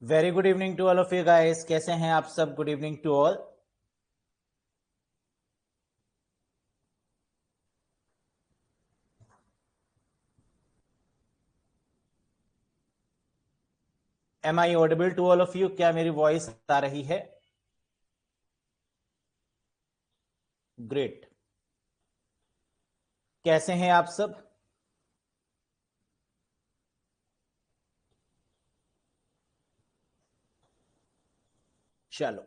Very good evening to all of you guys. कैसे हैं आप सब? Good evening to all. Am I audible to all of you? क्या मेरी voice आ रही है? ग्रेट। कैसे हैं आप सब? चलो,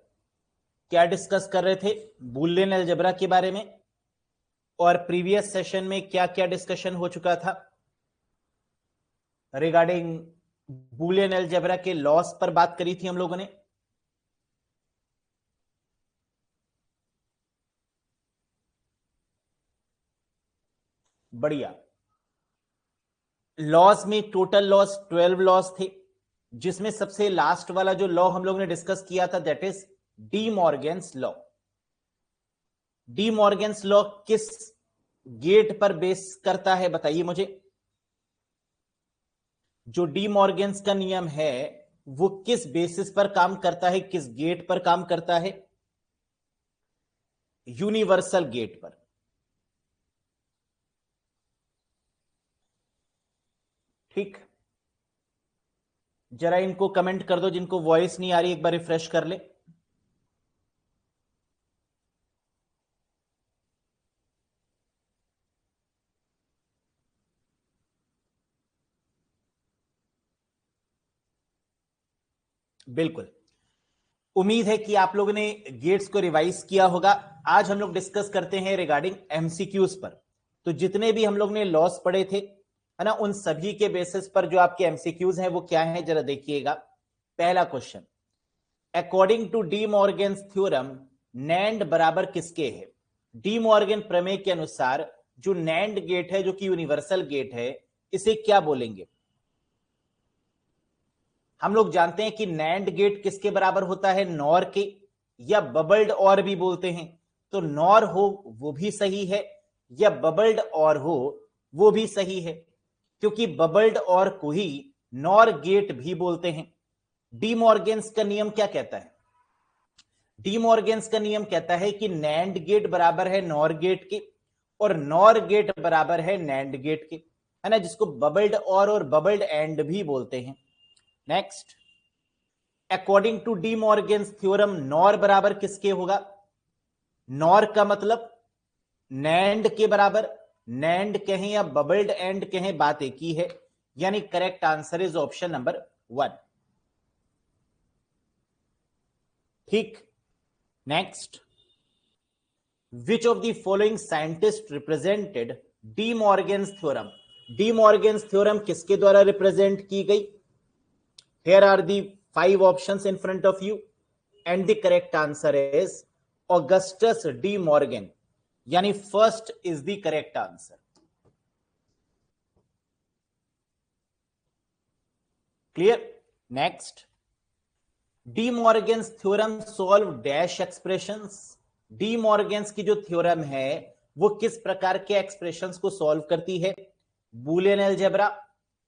क्या डिस्कस कर रहे थे? बूलियन अलजेब्रा के बारे में। और प्रीवियस सेशन में क्या क्या डिस्कशन हो चुका था रिगार्डिंग बूलियन अलजेब्रा के लॉस पर बात करी थी हम लोगों ने। बढ़िया। लॉस में टोटल लॉस 12 लॉस थे, जिसमें सबसे लास्ट वाला जो लॉ हम लोग ने डिस्कस किया था that is D Morgan's law. D Morgan's law किस गेट पर बेस करता है बताइए मुझे। जो डी मॉर्गन्स का नियम है वो किस बेसिस पर काम करता है, किस गेट पर काम करता है? यूनिवर्सल गेट पर। ठीक, जरा इनको कमेंट कर दो जिनको वॉइस नहीं आ रही, एक बार रिफ्रेश कर ले। बिल्कुल, उम्मीद है कि आप लोगों ने गेट्स को रिवाइज किया होगा। आज हम लोग डिस्कस करते हैं रिगार्डिंग एमसीक्यूज पर। तो जितने भी हम लोग ने लॉस पढ़े थे, है ना, उन सभी के बेसिस पर जो आपके एमसीक्यूज हैं वो क्या है जरा देखिएगा। पहला question, according to De Morgan's theorem NAND बराबर किसके है? डी मॉर्गन प्रमेय के अनुसार जो नैंड गेट है, जो कि यूनिवर्सल गेट है, इसे क्या बोलेंगे? हम लोग जानते हैं कि नैंड गेट किसके बराबर होता है? नॉर के, या बबल्ड और भी बोलते हैं। तो नॉर हो वो भी सही है, या बबल्ड और हो वो भी सही है, क्योंकि बबल्ड और को ही नॉर गेट भी बोलते हैं। डी मॉर्गन्स का नियम क्या कहता है? डी मॉर्गन्स का नियम कहता है कि नैंड गेट बराबर है नॉर गेट के, और नॉर गेट बराबर है नैंड गेट के, है ना, जिसको बबल्ड और बबल्ड एंड भी बोलते हैं। Next, according to De Morgan's theorem NOR बराबर किसके होगा? नॉर का मतलब नैंड के बराबर। नैंड कहें या बबल्ड एंड कहें, बात एक ही है। यानी correct answer is option number 1। ठीक। Next, which of the following scientist represented D Morgan's theorem? De Morgan's theorem किसके द्वारा रिप्रेजेंट की गई? Here are the 5 options in front of you, and the correct answer is Augustus D. Morgan. यानी first is the correct answer. Clear? Next, D Morgan's theorem solve dash expressions. D Morgan's की जो theorem है वो किस प्रकार के expressions को solve करती है? Boolean algebra,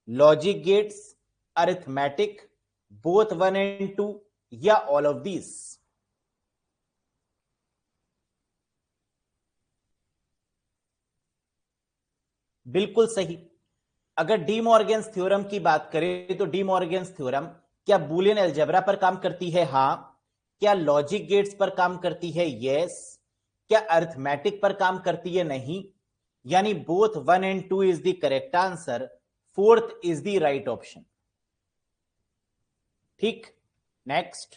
logic gates, arithmetic, both 1 and 2, या ऑल ऑफ दीज? बिल्कुल सही। अगर डी मॉर्गन्स थ्योरम की बात करें तो डी मॉर्गन्स थ्योरम क्या बूलियन अलजेब्रा पर काम करती है? हां। क्या लॉजिक गेट्स पर काम करती है? यस। क्या अरिथमेटिक पर काम करती है? नहीं। यानी both 1 and 2 is the correct answer. Fourth is the right option. ठीक। Next,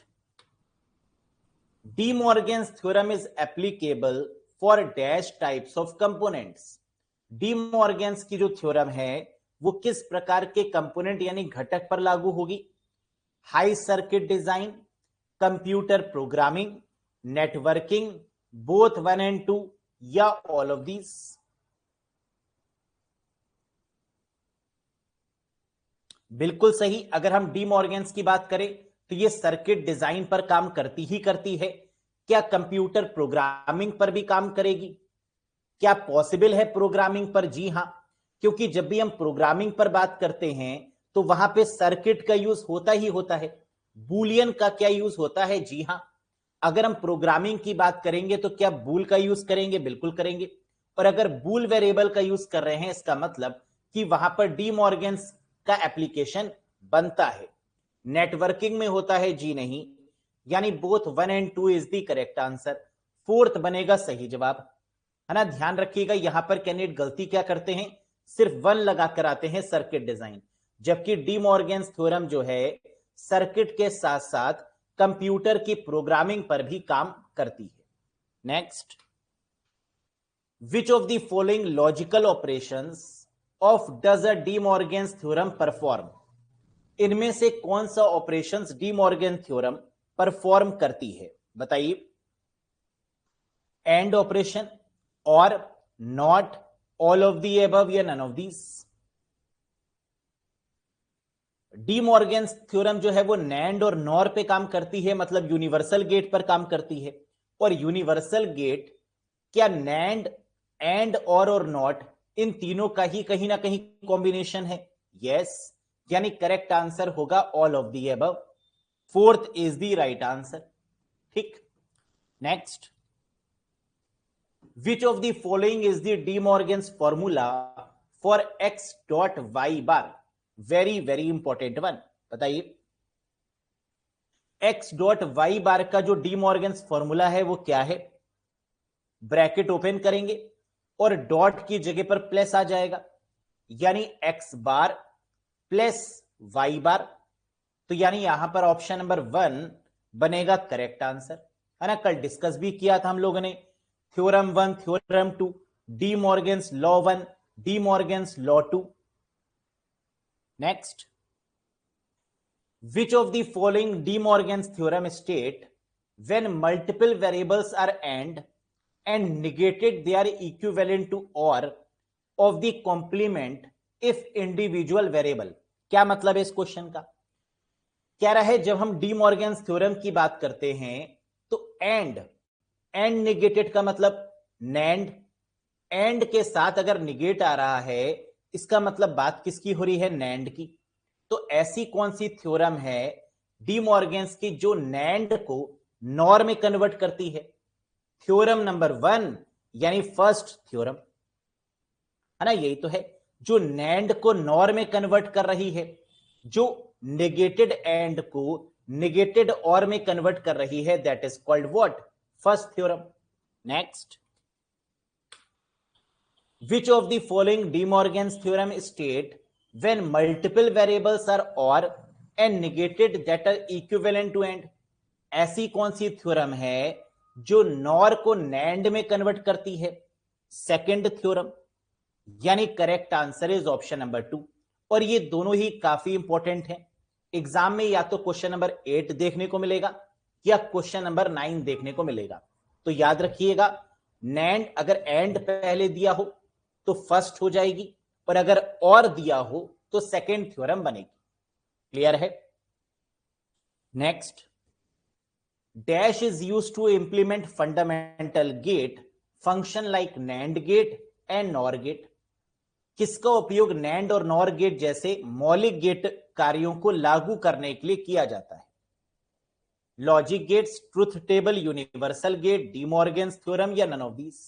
De Morgan's theorem is applicable for dash types of components. De Morgan's की जो थ्योरम है वो किस प्रकार के कंपोनेंट यानी घटक पर लागू होगी? High circuit design, computer programming, networking, both 1 and 2, या ऑल ऑफ दीज? बिल्कुल सही। अगर हम डी मॉर्गन्स की बात करें तो ये सर्किट डिजाइन पर काम करती ही करती है। क्या कंप्यूटर प्रोग्रामिंग पर भी काम करेगी? क्या पॉसिबल है प्रोग्रामिंग पर? जी हां, क्योंकि जब भी हम प्रोग्रामिंग पर बात करते हैं तो वहां पे सर्किट का यूज होता ही होता है। बूलियन का क्या यूज होता है? जी हां, अगर हम प्रोग्रामिंग की बात करेंगे तो क्या बूल का यूज करेंगे? बिल्कुल करेंगे। और अगर बूल वेरिएबल का यूज कर रहे हैं, इसका मतलब कि वहां पर डी मॉर्गन्स का एप्लीकेशन बनता है। नेटवर्किंग में होता है? जी नहीं, यानी both 1 and 2 is the correct answer. Fourth बनेगा सही जवाब, है ना। ध्यान रखिएगा, यहां पर कैंडिडेट गलती क्या करते हैं, सिर्फ 1 लगाकर आते हैं सर्किट डिजाइन, जबकि डी मॉर्गन्स थ्योरम जो है सर्किट के साथ साथ कंप्यूटर की प्रोग्रामिंग पर भी काम करती है। Next, which of the following logical operations of does a De Morgan's theorem perform? इनमें से कौन सा operations De Morgan theorem perform करती है? बताइए। And operation, or, not, all of the above या none of these? De Morgan's theorem जो है वो नैंड और नॉर पे काम करती है, मतलब यूनिवर्सल गेट पर काम करती है। और यूनिवर्सल गेट क्या नैंड, एंड, और नॉट, इन तीनों का ही कहीं ना कहीं कॉम्बिनेशन है? यस, यानी करेक्ट आंसर होगा all of the above. Fourth is the right answer. ठीक, next, which of the following is the De Morgan's formula for X dot Y bar? Very very important one, बताइए। X dot Y bar का जो D Morgan's formula है वो क्या है? Bracket open करेंगे और डॉट की जगह पर प्लस आ जाएगा, यानी एक्स बार प्लस वाई बार। तो यानी यहां पर ऑप्शन नंबर 1 बनेगा करेक्ट आंसर, है ना। कल डिस्कस भी किया था हम लोगों ने, theorem 1, theorem 2, D Morgan's law 1, D Morgan's law 2। Next, which of the following De Morgan's theorem state when multiple variables are and negated they are equivalent to or of the complement if individual variable? क्या मतलब है इस question का? कह रहा है जब हम डी मॉर्गन्स थ्योरम की बात करते हैं तो एंड निगेटेड का मतलब नैंड, एंड के साथ अगर निगेट आ रहा है इसका मतलब बात किसकी हो रही है? नैंड की। तो ऐसी कौन सी थ्योरम है डी मॉर्गन्स की जो नैंड को नॉर में कन्वर्ट करती है? थ्योरम नंबर 1, यानी फर्स्ट थ्योरम, है ना। यही तो है जो नैंड को नॉर में कन्वर्ट कर रही है, जो नेगेटेड एंड को नेगेटेड और में कन्वर्ट कर रही है, that is called what? First theorem. Next, which of the following De Morgan's theorem state when multiple variables are or and negated that are equivalent to and? ऐसी कौन सी theorem है जो नॉर को नैंड में convert करती है? Second theorem, यानी correct answer is option number 2। और ये दोनों ही काफी इंपॉर्टेंट हैं। एग्जाम में या तो क्वेश्चन नंबर 8 देखने को मिलेगा या क्वेश्चन नंबर 9 देखने को मिलेगा। तो याद रखिएगा, नैंड अगर एंड पहले दिया हो तो फर्स्ट हो जाएगी, और अगर और दिया हो तो सेकेंड थ्योरम बनेगी। क्लियर है? Next, dash is used to implement fundamental gate function like NAND gate and NOR gate. किसका उपयोग नैंड और नॉर गेट जैसे मौलिक गेट कार्यों को लागू करने के लिए किया जाता है? Logic gates, truth table, universal gate, De Morgan's theorem या नन ऑफ दीज?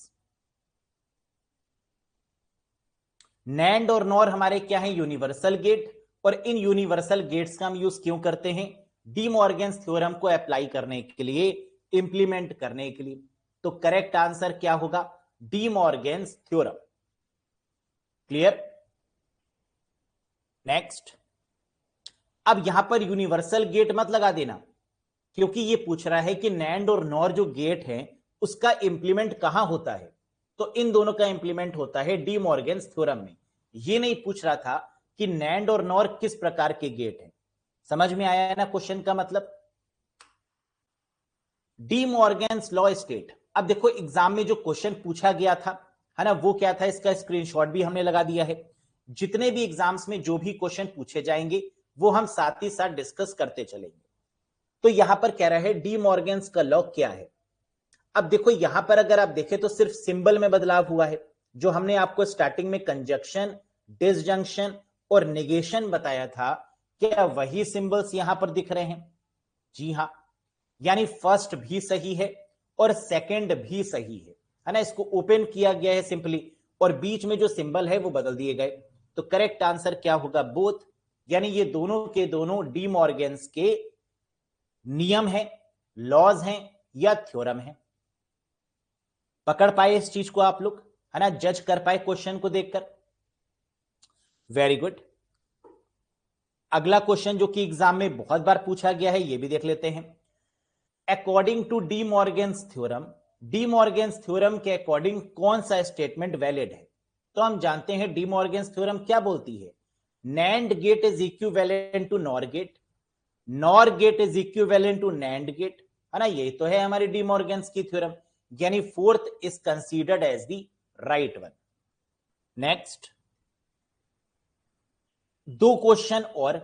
नैंड और नॉर हमारे क्या है? Universal gate. और इन यूनिवर्सल गेट्स का हम यूज क्यों करते हैं? डी मॉर्गन्स थ्योरम को अप्लाई करने के लिए, इंप्लीमेंट करने के लिए। तो करेक्ट आंसर क्या होगा? D Morgan's theorem. Clear? Next, अब यहां पर यूनिवर्सल गेट मत लगा देना, क्योंकि ये पूछ रहा है कि नैंड और नॉर जो गेट है उसका इंप्लीमेंट कहां होता है। तो इन दोनों का इंप्लीमेंट होता है डी मॉर्गन्स थ्योरम में। ये नहीं पूछ रहा था कि नैंड और नॉर किस प्रकार के गेट हैं। समझ में आया ना क्वेश्चन का मतलब? D Morgan's law state. अब देखो एग्जाम में जो क्वेश्चन पूछा गया था, है ना, वो क्या था? इसका स्क्रीनशॉट भी हमने लगा दिया है। जितने भी एग्जाम्स में जो भी क्वेश्चन पूछे जाएंगे वो हम साथ ही साथ डिस्कस करते चलेंगे। तो यहां पर कह रहा है डी मॉर्गन्स का लॉ क्या है। अब देखो यहां पर अगर आप देखें तो सिर्फ सिंबल में बदलाव हुआ है। जो हमने आपको स्टार्टिंग में कंजक्शन, डिसजंक्शन और नेगेशन बताया था, क्या वही सिंबल्स यहां पर दिख रहे हैं? जी हां, यानी फर्स्ट भी सही है और सेकंड भी सही है ना। इसको ओपन किया गया है सिंपली और बीच में जो सिंबल है वो बदल दिए गए। तो करेक्ट आंसर क्या होगा? बोथ, यानी ये दोनों के दोनों डी मॉर्गन्स के नियम है, लॉज हैं या थ्योरम है। पकड़ पाए इस चीज को आप लोग, है ना, जज कर पाए क्वेश्चन को देखकर? Very good. अगला क्वेश्चन जो कि एग्जाम में बहुत बार पूछा गया है, ये भी देख लेते हैं। According to De Morgan's theorem, De Morgan's theorem के अकॉर्डिंग कौन सा स्टेटमेंट वैलिड है? तो हम जानते हैं डी मॉर्गन्स थ्योरम क्या बोलती है, NAND gate is equivalent to NOR gate, NOR gate is equivalent to NAND gate, है ना। यही तो है हमारी डी मॉर्गन्स की थ्योरम, यानी fourth is considered as the right one. Next दो क्वेश्चन और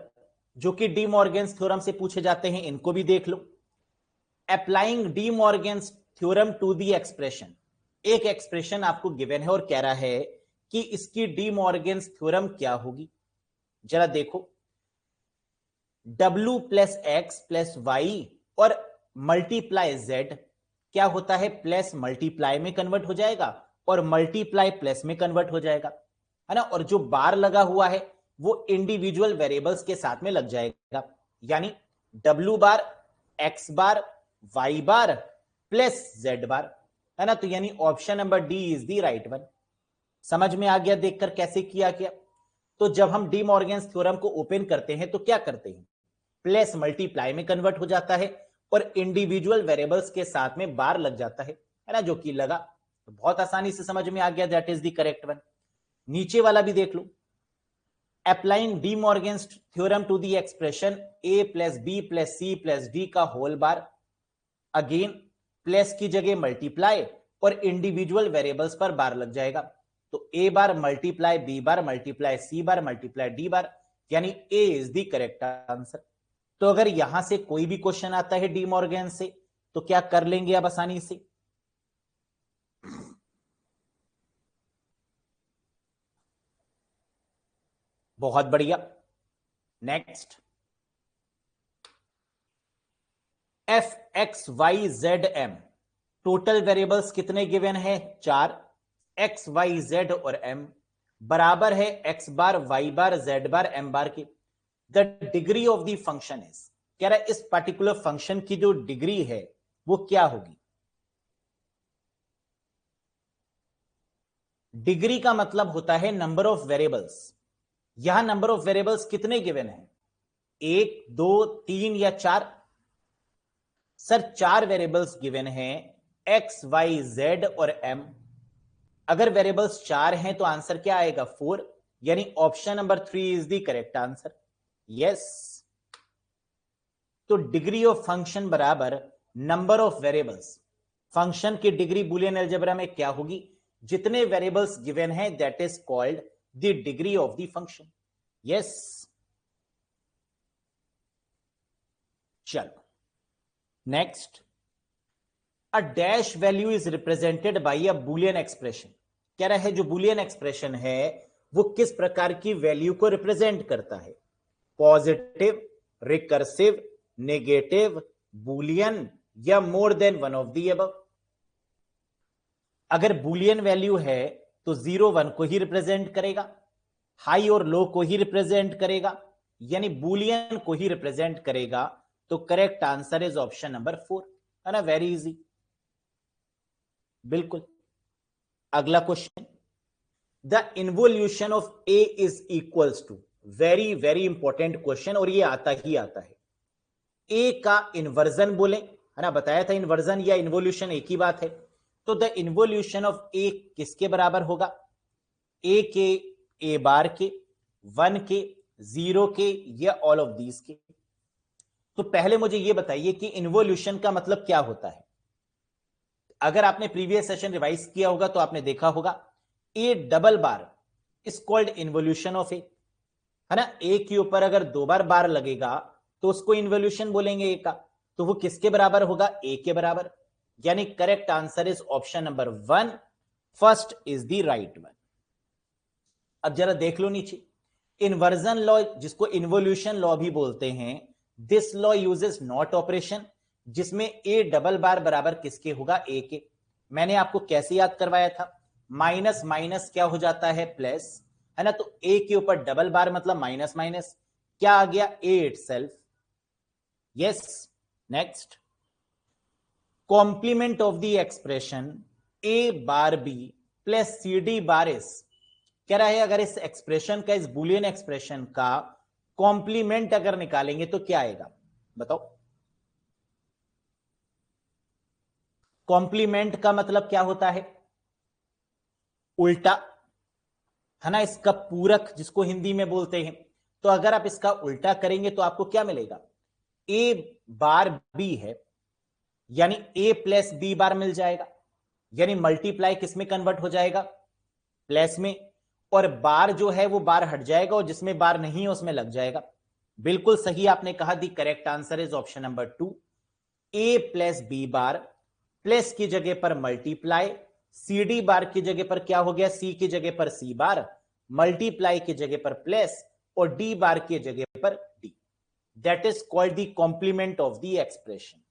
जो कि डी मॉर्गन्स थ्योरम से पूछे जाते हैं, इनको भी देख लो। Applying De Morgan's theorem to the expression, एक एक्सप्रेशन आपको गिवन है और कह रहा है कि इसकी डी मॉर्गन्स थ्योरम क्या होगी। जरा देखो, W plus X plus Y और मल्टीप्लाई Z क्या होता है, प्लस मल्टीप्लाई में कन्वर्ट हो जाएगा और मल्टीप्लाई प्लस में कन्वर्ट हो जाएगा, है ना। और जो बार लगा हुआ है वो इंडिविजुअल वेरिएबल्स के साथ में लग जाएगा, यानी W बार, X बार, Y बार प्लस Z बार, है ना। तो यानी option number D is the right one. समझ में आ गया देखकर कैसे किया गया? तो जब हम डी मॉर्गन्स थ्योरम को ओपन करते हैं तो क्या करते हैं, प्लस मल्टीप्लाई में कन्वर्ट हो जाता है और इंडिविजुअल वेरिएबल्स के साथ में बार लग जाता है ना, जो कि लगा। तो बहुत आसानी से समझ में आ गया, that is the correct one. नीचे वाला भी देख लो, applying De Morgan's theorem to the expression a plus B plus C plus D का होल बार, अगेन प्लस की जगह मल्टीप्लाई और इंडिविजुअल वेरिएबल्स पर बार लग जाएगा। तो a bar multiply b bar multiply c bar multiply d बार, यानी a is the correct answer. तो अगर यहां से कोई भी क्वेश्चन आता है डी मॉर्गन से तो क्या कर लेंगे आप आसानी से? बहुत बढ़िया। Next, F X Y Z M, total variables कितने गिवन है? 4। एक्स वाई जेड और एम बराबर है X bar Y bar Z bar M bar के। The degree of the function is, कह रहा है इस पर्टिकुलर फंक्शन की जो डिग्री है वो क्या होगी? डिग्री का मतलब होता है नंबर ऑफ वेरिएबल्स। यहां नंबर ऑफ वेरिएबल्स कितने गिवन है? 1, 2, 3 या 4? सर 4 वेरिएबल्स गिवन हैं, एक्स वाई जेड और एम। अगर वेरिएबल्स 4 हैं तो आंसर क्या आएगा? 4, यानी option number 3 is the correct answer. Yes, तो डिग्री ऑफ फंक्शन बराबर नंबर ऑफ वेरिएबल्स। फंक्शन की डिग्री बुलियन अलजेब्रा में क्या होगी? जितने वेरिएबल्स गिवन हैं that is called the degree of the function. Yes, चलो next, a dash value is represented by a Boolean expression. कह रहा है जो बुलियन एक्सप्रेशन है वो किस प्रकार की वैल्यू को रिप्रेजेंट करता है? पॉजिटिव, रिकर्सिव, नेगेटिव, बुलियन या more than one of the above. अगर बुलियन वैल्यू है तो 0 1 को ही रिप्रेजेंट करेगा, हाई और लो को ही रिप्रेजेंट करेगा, यानी बुलियन को ही रिप्रेजेंट करेगा। तो correct answer is option number 4, है ना। वेरी इजी, बिल्कुल। अगला question, the involution of A is equals to, very very important question और ये आता ही आता है। ए का इन्वर्जन बोले, है ना, बताया था इन्वर्जन या इन्वोल्यूशन एक ही बात है। तो द इन्वोल्यूशन ऑफ ए किसके बराबर होगा? ए के, ए बार के, 1 के, 0 के या ऑल ऑफ दीज के? तो पहले मुझे यह बताइए कि इन्वोल्यूशन का मतलब क्या होता है। अगर आपने प्रीवियस सेशन रिवाइज किया होगा तो आपने देखा होगा A double bar is called involution of A, है ना। ए के ऊपर अगर 2 बार बार लगेगा तो उसको इन्वोल्यूशन बोलेंगे ए का। तो वो किसके बराबर होगा? ए के बराबर, यानी correct answer is option number 1, first is the right one. अब जरा देख लो नीचे, इन्वर्जन लॉ जिसको इन्वोल्यूशन लॉ भी बोलते हैं, this law uses not operation, जिसमें ए डबल बार बराबर किसके होगा, ए के। मैंने आपको कैसे याद करवाया था, माइनस माइनस क्या हो जाता है, प्लस, है ना। तो ए के ऊपर डबल बार मतलब माइनस माइनस, क्या आ गया, A itself. Yes, next, complement of the expression A bar B plus C D bar S. कह रहा है अगर इस एक्सप्रेशन का, इस बुलियन एक्सप्रेशन का कॉम्प्लीमेंट अगर निकालेंगे तो क्या आएगा, बताओ। कॉम्प्लीमेंट का मतलब क्या होता है, उल्टा, है ना। इसका पूरक जिसको हिंदी में बोलते हैं। तो अगर आप इसका उल्टा करेंगे तो आपको क्या मिलेगा, ए बार बी है, यानी ए प्लस बी बार मिल जाएगा, यानी मल्टीप्लाई किस में कन्वर्ट हो जाएगा, प्लस में। और बार जो है वो बार हट जाएगा और जिसमें बार नहीं है उसमें लग जाएगा। बिल्कुल सही आपने कहा, the correct answer is option number 2, A plus B bar, plus की जगह पर मल्टीप्लाई, सी डी बार की जगह पर क्या हो गया, सी की जगह पर सी बार, मल्टीप्लाई की जगह पर प्लस और डी बार की जगह पर D. That is called the complement of the expression.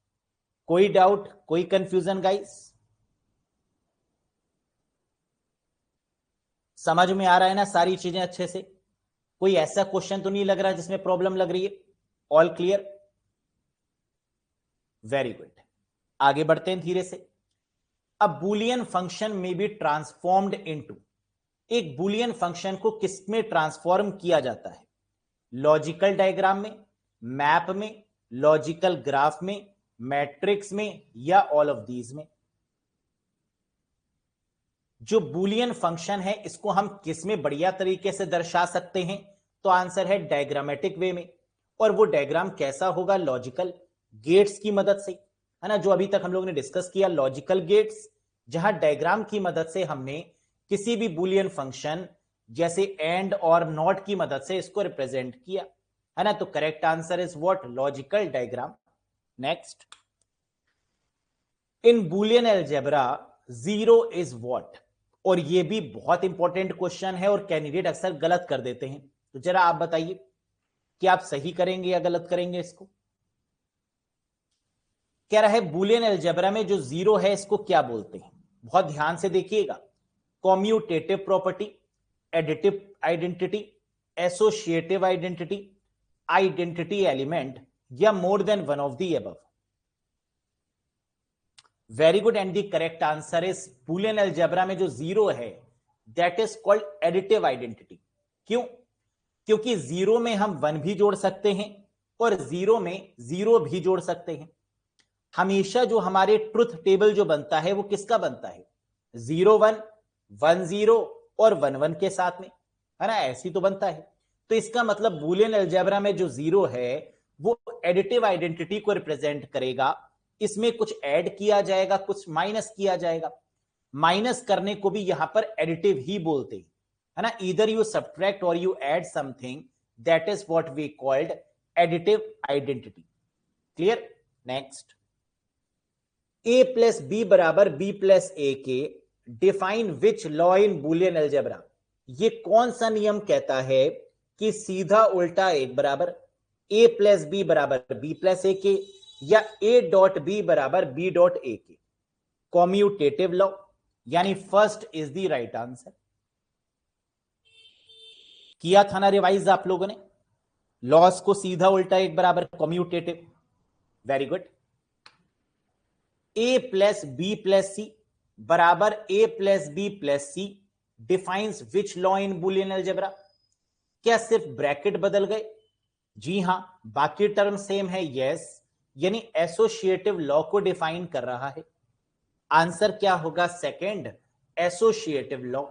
कोई डाउट, कोई कंफ्यूजन गाइस, समझ में आ रहा है ना सारी चीजें अच्छे से, कोई ऐसा क्वेश्चन तो नहीं लग रहा जिसमें प्रॉब्लम लग रही है, ऑल क्लियर, वेरी गुड। आगे बढ़ते हैं धीरे से। अब बुलियन फंक्शन में बी ट्रांसफॉर्म्ड इनटू, एक बुलियन फंक्शन को किसमें ट्रांसफॉर्म किया जाता है, लॉजिकल डायग्राम में, मैप में, लॉजिकल ग्राफ में, मैट्रिक्स में, या ऑल ऑफ दीज में। जो बुलियन फंक्शन है इसको हम किस में बढ़िया तरीके से दर्शा सकते हैं, तो आंसर है डायग्रामेटिक वे में। और वो डायग्राम कैसा होगा, लॉजिकल गेट्स की मदद से, है ना। जो अभी तक हम लोग ने डिस्कस किया लॉजिकल गेट्स, जहां डायग्राम की मदद से हमने किसी भी बुलियन फंक्शन जैसे एंड और नॉट की मदद से इसको रिप्रेजेंट किया, है ना। तो correct answer is what, logical diagram. Next, in Boolean algebra zero is what, और ये भी बहुत इंपॉर्टेंट क्वेश्चन है और कैंडिडेट अक्सर गलत कर देते हैं। तो जरा आप बताइए कि आप सही करेंगे या गलत करेंगे इसको। कह रहा है बुलियन अलजेब्रा में जो जीरो है इसको क्या बोलते हैं, बहुत ध्यान से देखिएगा। Commutative property, additive identity, associative identity, identity element, या more than one of the above. Very good, and the correct answer is Boolean algebra में जो जीरो है that is called additive identity. क्यों, क्योंकि जीरो में हम वन भी जोड़ सकते हैं और जीरो में जीरो भी जोड़ सकते हैं। हमेशा जो हमारे ट्रुथ टेबल जो बनता है वो किसका बनता है, 0 1 1 0 और 1 1 के साथ में, है ना, ऐसी तो बनता है। तो इसका मतलब बुलियन अलजेब्रा में जो जीरो है वो एडिटिव आइडेंटिटी को रिप्रेजेंट करेगा। इसमें कुछ ऐड किया जाएगा, कुछ माइनस किया जाएगा। माइनस करने को भी यहां पर एडिटिव ही बोलते हैं, है ना। ईदर यू सब्ट्रैक्ट और you add something, that is what we called additive identity. Clear, next, A plus B बराबर बी प्लस ए के define which law in Boolean algebra. ये कौन सा नियम कहता है कि सीधा उल्टा एक बराबर ए प्लस बी बराबर बी प्लस ए के, या ए डॉट बी बराबर बी डॉट ए के, कॉम्यूटेटिव लॉ, यानी first is the right answer. किया था ना रिवाइज आप लोगों ने, लॉस को सीधा उल्टा एक बराबर commutative, very good. A plus B plus C बराबर A plus B plus C defines which law in Boolean algebra. क्या सिर्फ ब्रैकेट बदल गए, जी हां, बाकी टर्म सेम है, यस, यानी एसोसिएटिव लॉ को डिफाइन कर रहा है। आंसर क्या होगा, सेकंड, एसोसिएटिव लॉ।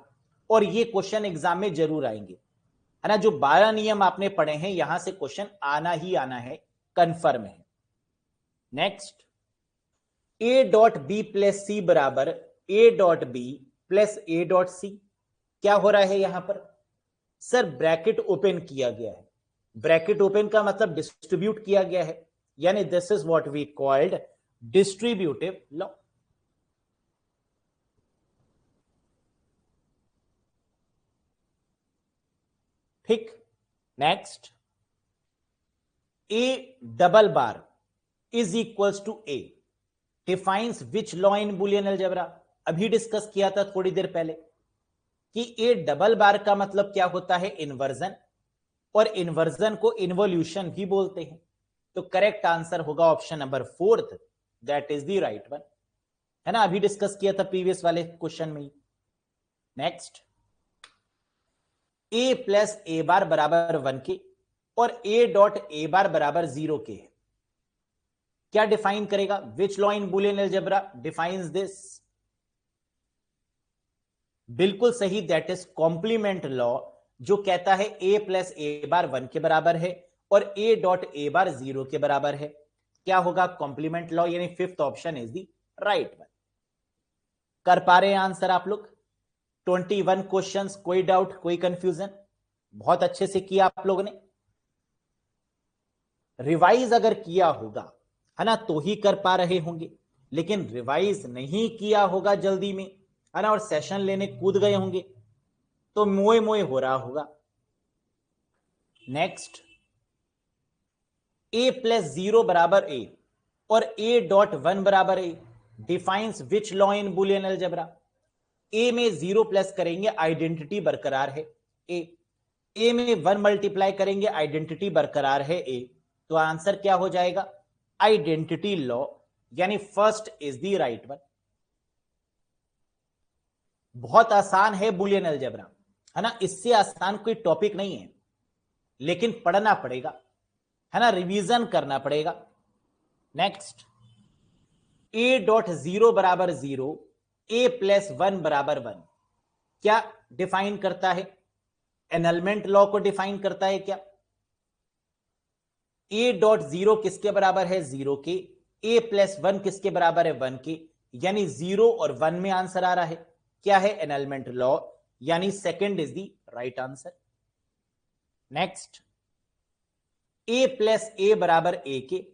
और ये क्वेश्चन एग्जाम में जरूर आएंगे, है ना। जो 12 नियम आपने पढ़े हैं यहां से क्वेश्चन आना ही आना है, कंफर्म है। Next, A dot B plus C बराबर A dot B plus A dot C. क्या हो रहा है यहां पर, सर ब्रैकेट ओपन किया गया है। ब्रैकेट ओपन का मतलब डिस्ट्रीब्यूट किया गया है, यानी this is what we called distributive law. ठीक, next, A double bar is equals to A defines which law in Boolean algebra. अभी डिस्कस किया था थोड़ी देर पहले कि ए डबल बार का मतलब क्या होता है, इन्वर्जन, और इन्वर्जन को इन्वोल्यूशन भी बोलते हैं। तो करेक्ट आंसर होगा option number 4, that is the right one, है ना। अभी डिस्कस किया था प्रीवियस वाले क्वेश्चन में। नेक्स्ट, ए प्लस ए बार बराबर 1 के और ए डॉट ए बार बराबर 0 के है, क्या डिफाइन करेगा? विच law in Boolean algebra defines this? बिल्कुल सही, दैट इज कॉम्प्लीमेंट लॉ, जो कहता है ए प्लस ए बार 1 के बराबर है और ए डॉट ए बार 0 के बराबर है। क्या होगा? कॉम्प्लीमेंट लॉ, यानी fifth option is the right one. कर पा रहे हैं आंसर आप लोग? 21 क्वेश्चंस, कोई डाउट, कोई कंफ्यूजन? बहुत अच्छे से किया आप लोगों ने। रिवाइज अगर किया होगा, है ना, तो ही कर पा रहे होंगे, लेकिन रिवाइज नहीं किया होगा जल्दी में, है ना, और सेशन लेने कूद गए होंगे, तो मोए मोए हो रहा होगा। नेक्स्ट, ए प्लस 0 बराबर ए और ए डॉट 1 बराबर A defines which law in Boolean algebra. A में 0 प्लस करेंगे, आइडेंटिटी बरकरार है ए में 1 मल्टीप्लाई करेंगे, आइडेंटिटी बरकरार है ए। तो आंसर क्या हो जाएगा? आइडेंटिटी लॉ, यानी first is the right one. बहुत आसान है बुलियन अलजेब्रा, है ना, इससे आसान कोई टॉपिक नहीं है, लेकिन पढ़ना पड़ेगा, है ना, रिवीजन करना पड़ेगा। नेक्स्ट, ए डॉट 0 बराबर 0, ए प्लस 1 बराबर 1, क्या डिफाइन करता है? एनलमेंट लॉ को डिफाइन करता है क्या? ए डॉट 0 किसके बराबर है? 0 के। ए प्लस 1 किसके बराबर है? 1 के, यानी 0 और 1 में आंसर आ रहा है। क्या है? एनलमेंट लॉ, यानी second is the right answer. Next, A plus A बराबर ए के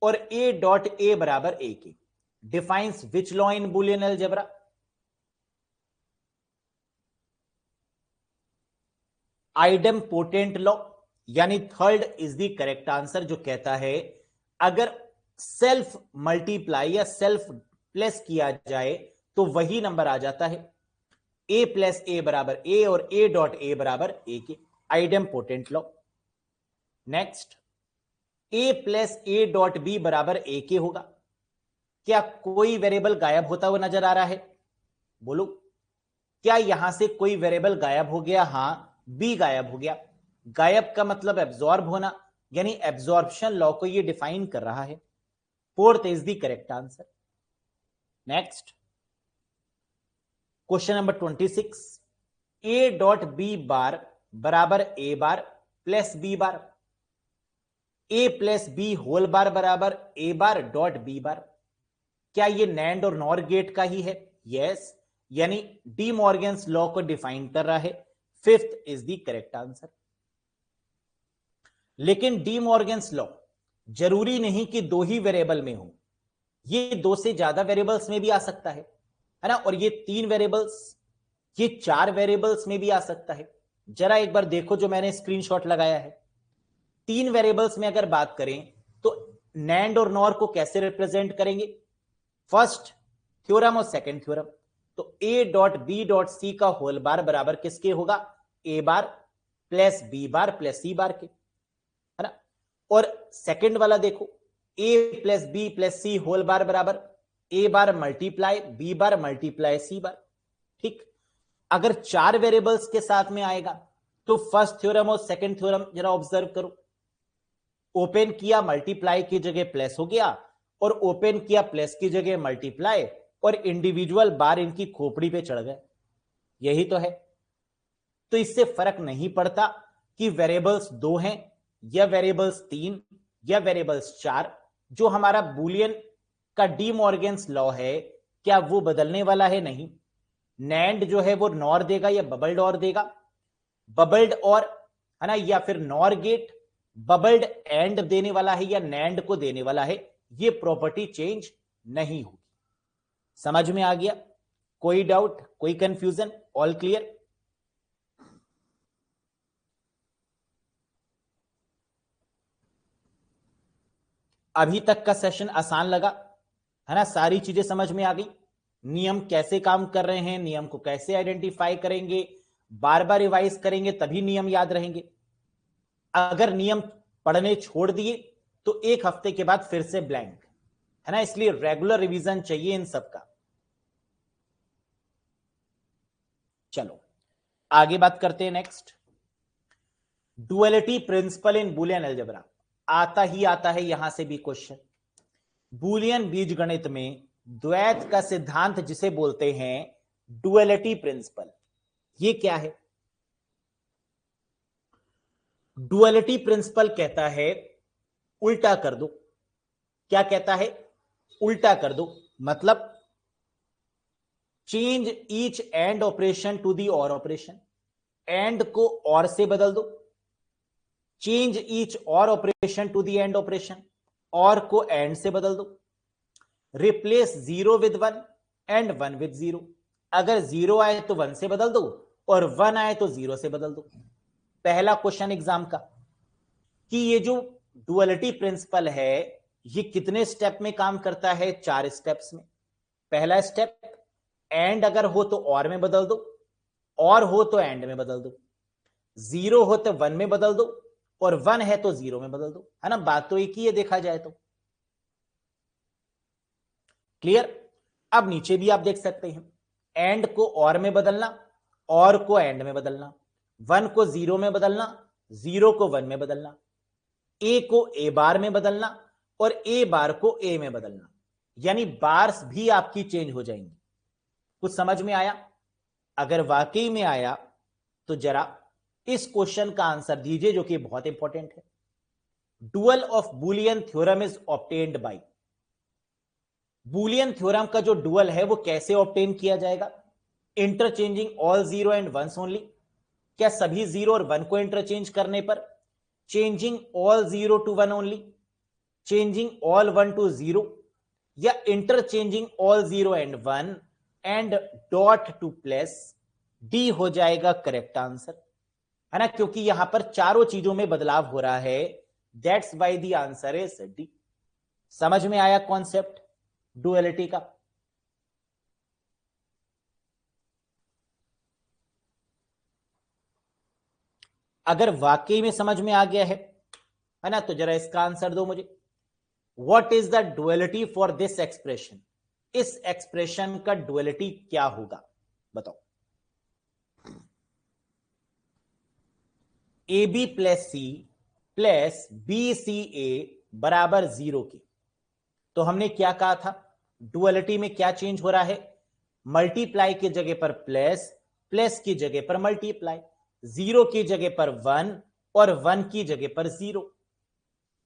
और ए डॉट ए बराबर ए के defines which law in Boolean algebra? Idempotent law, यानी third is the correct answer, जो कहता है अगर सेल्फ मल्टीप्लाई या सेल्फ प्लस किया जाए तो वही नंबर आ जाता है। ए प्लस ए बराबर ए और ए डॉट ए बराबर ए के, idempotent law. Next, A plus A dot B बराबर ए के होगा। क्या कोई वेरिएबल गायब होता हुआ नजर आ रहा है? बोलो, क्या यहां से कोई वेरिएबल गायब हो गया? हां, बी गायब हो गया। गायब का मतलब एब्जॉर्ब होना, यानी एब्जॉर्प्शन लॉ को ये डिफाइन कर रहा है। Fourth is the correct answer. Next, question number 26, A dot B bar बराबर A bar plus B bar, A plus B whole bar बराबर A bar dot B bar. क्या ये नैंड और नॉर गेट का ही है? यस, यानी D Morgan's law को define कर रहा है। Fifth is the correct answer. लेकिन डी मॉर्गन्स लॉ जरूरी नहीं कि दो ही वेरिएबल में हो, ये दो से ज्यादा वेरिएबल्स में भी आ सकता है ना, और ये 3 वेरिएबल्स, ये 4 वेरिएबल्स में भी आ सकता है। जरा एक बार देखो जो मैंने स्क्रीनशॉट लगाया है। 3 वेरिएबल्स में अगर बात करें तो नैंड और नॉर को कैसे रिप्रेजेंट करेंगे? फर्स्ट थ्योरम और सेकंड थ्योरम। तो A dot B dot C का होल बार बराबर किसके होगा? A bar plus B bar plus C bar के, है ना। और सेकंड वाला देखो, A plus B plus C whole bar बराबर A bar multiply B bar multiply C bar. ठीक, अगर 4 वेरिएबल्स के साथ में आएगा तो फर्स्ट थ्योरम और सेकंड थ्योरम जरा ऑब्जर्व करो। ओपन किया, मल्टीप्लाई की जगह प्लस हो गया, और ओपन किया, प्लस की जगह मल्टीप्लाई, और इंडिविजुअल बार इनकी खोपड़ी पे चढ़ गए। यही तो है। तो इससे फर्क नहीं पड़ता कि वेरिएबल्स 2 हैं या वेरिएबल्स 3 या वेरिएबल्स 4, जो हमारा बुलियन का डी मॉर्गन्स लॉ है, क्या वो बदलने वाला है? नहीं। नैंड जो है वो नॉर देगा या बबल्ड और देगा? बबल्ड और, है ना, या फिर नॉर गेट बबल्ड एंड देने वाला है या नैंड को देने वाला है? ये प्रॉपर्टी चेंज नहीं होगी। समझ में आ गया? कोई डाउट, कोई कंफ्यूजन? All clear? अभी तक का सेशन आसान लगा है ना? सारी चीजें समझ में आ गई, नियम कैसे काम कर रहे हैं, नियम को कैसे आइडेंटिफाई करेंगे, बार बार रिवाइज करेंगे तभी नियम याद रहेंगे। अगर नियम पढ़ने छोड़ दिए तो एक हफ्ते के बाद फिर से ब्लैंक है ना, इसलिए रेगुलर रिवीजन चाहिए इन सब का। चलो आगे बात करते हैं। नेक्स्ट, डुअलिटी प्रिंसिपल इन बुलियन अलजेब्रा। आता ही आता है यहां से भी क्वेश्चन। बुलियन बीजगणित में द्वैत का सिद्धांत जिसे बोलते हैं डुअलिटी प्रिंसिपल, ये क्या है? डुअलिटी प्रिंसिपल कहता है उल्टा कर दो। क्या कहता है? उल्टा कर दो, मतलब change each AND operation to the OR operation. AND को और से बदल दो, change each OR operation to the AND operation, OR को एंड से बदल दो। Replace zero with one and one with zero. अगर जीरो आए तो वन से बदल दो और वन आए तो जीरो से बदल दो। पहला क्वेश्चन एग्जाम का कि ये जो डुअलिटी प्रिंसिपल है ये कितने स्टेप में काम करता है? 4 स्टेप्स में। पहला स्टेप, एंड अगर हो तो और में बदल दो, और हो तो एंड में बदल दो, जीरो हो तो वन में बदल दो, और वन है तो जीरो में बदल दो, है ना? बात तो एक ही है देखा जाए तो। क्लियर? अब नीचे भी आप देख सकते हैं, एंड को और में बदलना, और को एंड में बदलना, वन को जीरो में बदलना, जीरो को वन में बदलना, ए को ए बार में बदलना और ए बार को ए में बदलना, यानी बार्स भी आपकी चेंज हो जाएंगी। कुछ समझ में आया? अगर वाकई में आया तो जरा इस क्वेश्चन का आंसर दीजिए जो कि बहुत इंपॉर्टेंट है। Dual of Boolean theorem is obtained by. Boolean theorem का जो डुअल है वो कैसे ऑब्टेन किया जाएगा? Interchanging all zero and ones only. क्या सभी जीरो और वन को इंटरचेंज करने पर? Changing all zero to one only, changing all one to zero, या interchanging all zero and one and dot to plus. D हो जाएगा करेक्ट आंसर, है ना? क्योंकि यहां पर चारों चीजों में बदलाव हो रहा है, that's why the answer is D. समझ में आया कॉन्सेप्ट डुअलिटी का? अगर वाकई में समझ में आ गया है ना, तो जरा इसका आंसर दो मुझे। What is the duality for this expression? इस एक्सप्रेशन का डुअलिटी क्या होगा बताओ। A B plus C plus B C A बराबर जीरो के। तो हमने क्या कहा था? डुअलिटी में क्या चेंज हो रहा है? मल्टीप्लाई की जगह पर प्लस, प्लस की जगह पर मल्टीप्लाई, जीरो की जगह पर वन और वन की जगह पर जीरो।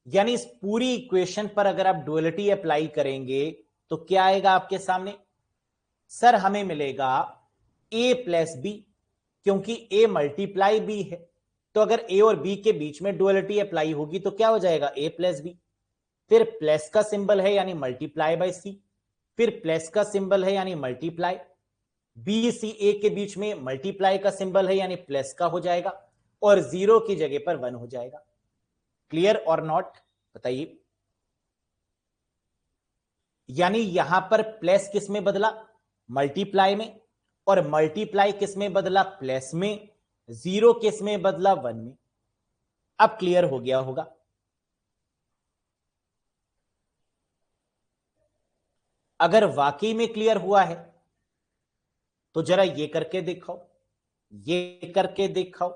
यानी इस पूरी इक्वेशन पर अगर आप डुअलिटी अप्लाई करेंगे तो क्या आएगा आपके सामने? सर हमें मिलेगा ए प्लस बी, क्योंकि ए मल्टीप्लाई बी है। तो अगर ए और बी के बीच में डुअलिटी अप्लाई होगी तो क्या हो जाएगा? ए प्लस बी। फिर प्लस का सिंबल है यानी मल्टीप्लाई बाय सी, फिर प्लस का सिंबल है यानी मल्टीप्लाई, बी सी ए के बीच में मल्टीप्लाई का सिंबल है यानी प्लस का हो जाएगा, और जीरो की जगह पर वन हो जाएगा। क्लियर और नॉट बताइए? यानी यहां पर प्लस किस में बदला? मल्टीप्लाई में, और मल्टीप्लाई किस में बदला? प्लस में। जीरो किस में बदला? वन में। अब क्लियर हो गया होगा। अगर वाकई में क्लियर हुआ है तो जरा ये करके दिखाओ, ये करके दिखाओ।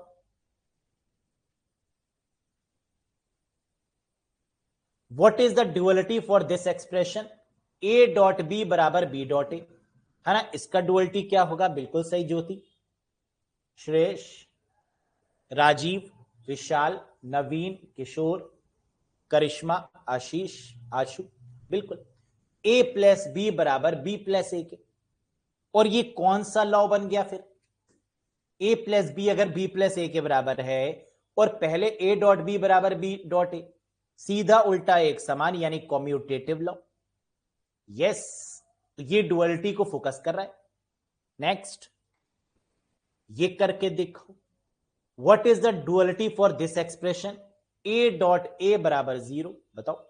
What is the duality for this expression? A dot B बराबर बी डॉट ए, है ना? इसका ड्युअलिटी क्या होगा? बिल्कुल सही ज्योति, श्रेष, राजीव, विशाल, नवीन, किशोर, करिश्मा, आशीष, आशु, बिल्कुल ए प्लस बी बराबर बी प्लस ए के। और ये कौन सा लॉ बन गया फिर? ए प्लस बी अगर बी प्लस ए के बराबर है और पहले ए डॉट बी बराबर बी डॉट ए, सीधा उल्टा एक समान, यानी कॉम्यूटेटिव लॉ। यस, ये डुअलिटी को फोकस कर रहा है। नेक्स्ट, ये करके देखो। What is the duality for this expression? A dot A बराबर जीरो, बताओ।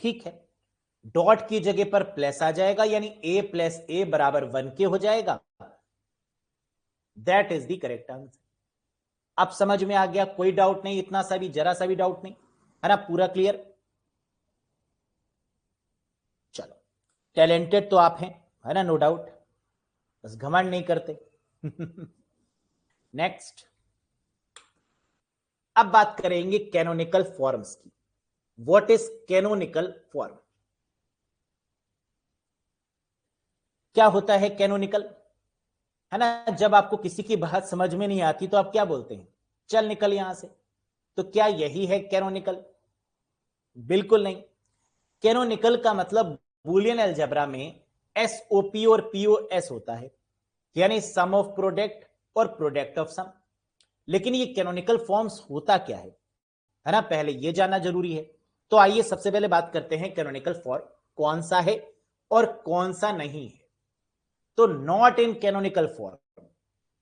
ठीक है, डॉट की जगह पर प्लस आ जाएगा, यानी a प्लस ए बराबर 1 के हो जाएगा। That is the correct answer. अब समझ में आ गया, कोई डाउट नहीं, इतना सा भी, जरा सा भी डाउट नहीं, है ना, पूरा क्लियर। चलो, टैलेंटेड तो आप हैं, है ना, नो डाउट, बस घमंड नहीं करते। नेक्स्ट, अब बात करेंगे कैनोनिकल फॉर्म्स की। What is canonical form? क्या होता है कैनोनिकल? है ना, जब आपको किसी की बात समझ में नहीं आती तो आप क्या बोलते हैं? चल निकल यहां से। तो क्या यही है कैनोनिकल? बिल्कुल नहीं। कैनोनिकल का मतलब बूलियन अलजेब्रा में एसओपी और पीओएस होता है, यानी सम ऑफ प्रोडक्ट और प्रोडक्ट ऑफ सम। लेकिन ये कैनोनिकल फॉर्म्स होता क्या है ना, पहले ये जानना जरूरी है। तो आइए सबसे पहले बात करते हैं कैनोनिकल फॉर्म कौन सा है और कौन सा नहीं है। तो नॉट इन कैनोनिकल फॉर्म,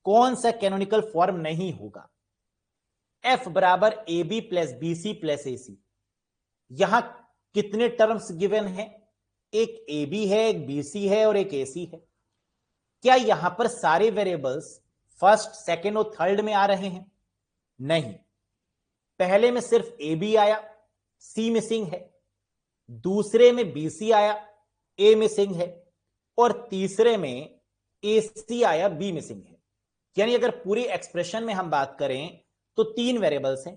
कौन सा कैनोनिकल फॉर्म नहीं होगा? एफ बराबर A B plus B C plus A C. यहां कितने टर्म्स गिवन है? एक ए बी है, एक बी सी है और एक ए सी है। क्या यहां पर सारे वेरिएबल्स फर्स्ट, सेकेंड और थर्ड में आ रहे हैं? नहीं, पहले में सिर्फ ए बी आया, सी मिसिंग है, दूसरे में बी सी आया, ए मिसिंग है, और तीसरे में ए सी आया, बी मिसिंग है। यानी अगर पूरी एक्सप्रेशन में हम बात करें तो 3 वेरिएबल्स हैं,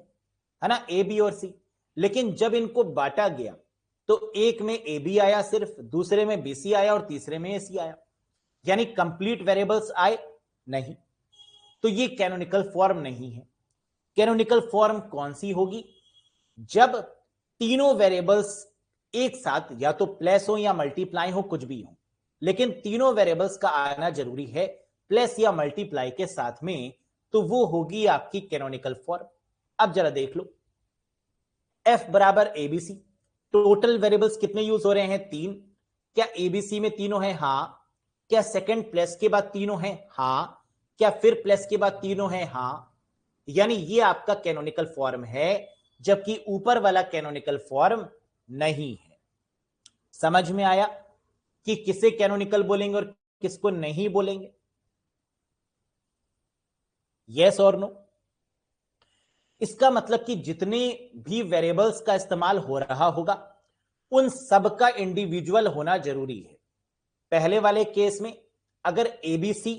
है ना, ए बी और सी। लेकिन जब इनको बांटा गया तो एक में ए बी आया सिर्फ, दूसरे में बी सी आया और तीसरे में ए सी आया, यानी कंप्लीट वेरिएबल्स आए नहीं। तो ये कैनोनिकल फॉर्म नहीं है। कैनोनिकल फॉर्म कौन सी होगी? जब तीनों वेरिएबल्स एक साथ या तो प्लस हो या मल्टीप्लाई हो, कुछ भी हो, लेकिन तीनों वेरिएबल्स का आना जरूरी है प्लस या मल्टीप्लाई के साथ में, तो वो होगी आपकी कैनोनिकल फॉर्म। अब जरा देख लो, एफ बराबर एबीसी, टोटल वेरिएबल्स कितने यूज हो रहे हैं? 3। क्या एबीसी में तीनों है? हां। क्या सेकंड प्लस के बाद तीनों है? हां। क्या फिर प्लस के बाद तीनों है? हां। यानी ये आपका कैनोनिकल फॉर्म है, जबकि ऊपर वाला कैनोनिकल फॉर्म नहीं है। समझ में आया कि किसे कैनोनिकल बोलेंगे और किसको नहीं बोलेंगे? यस और नो? इसका मतलब कि जितने भी वेरिएबल्स का इस्तेमाल हो रहा होगा उन सबका इंडिविजुअल होना जरूरी है। पहले वाले केस में अगर एबीसी,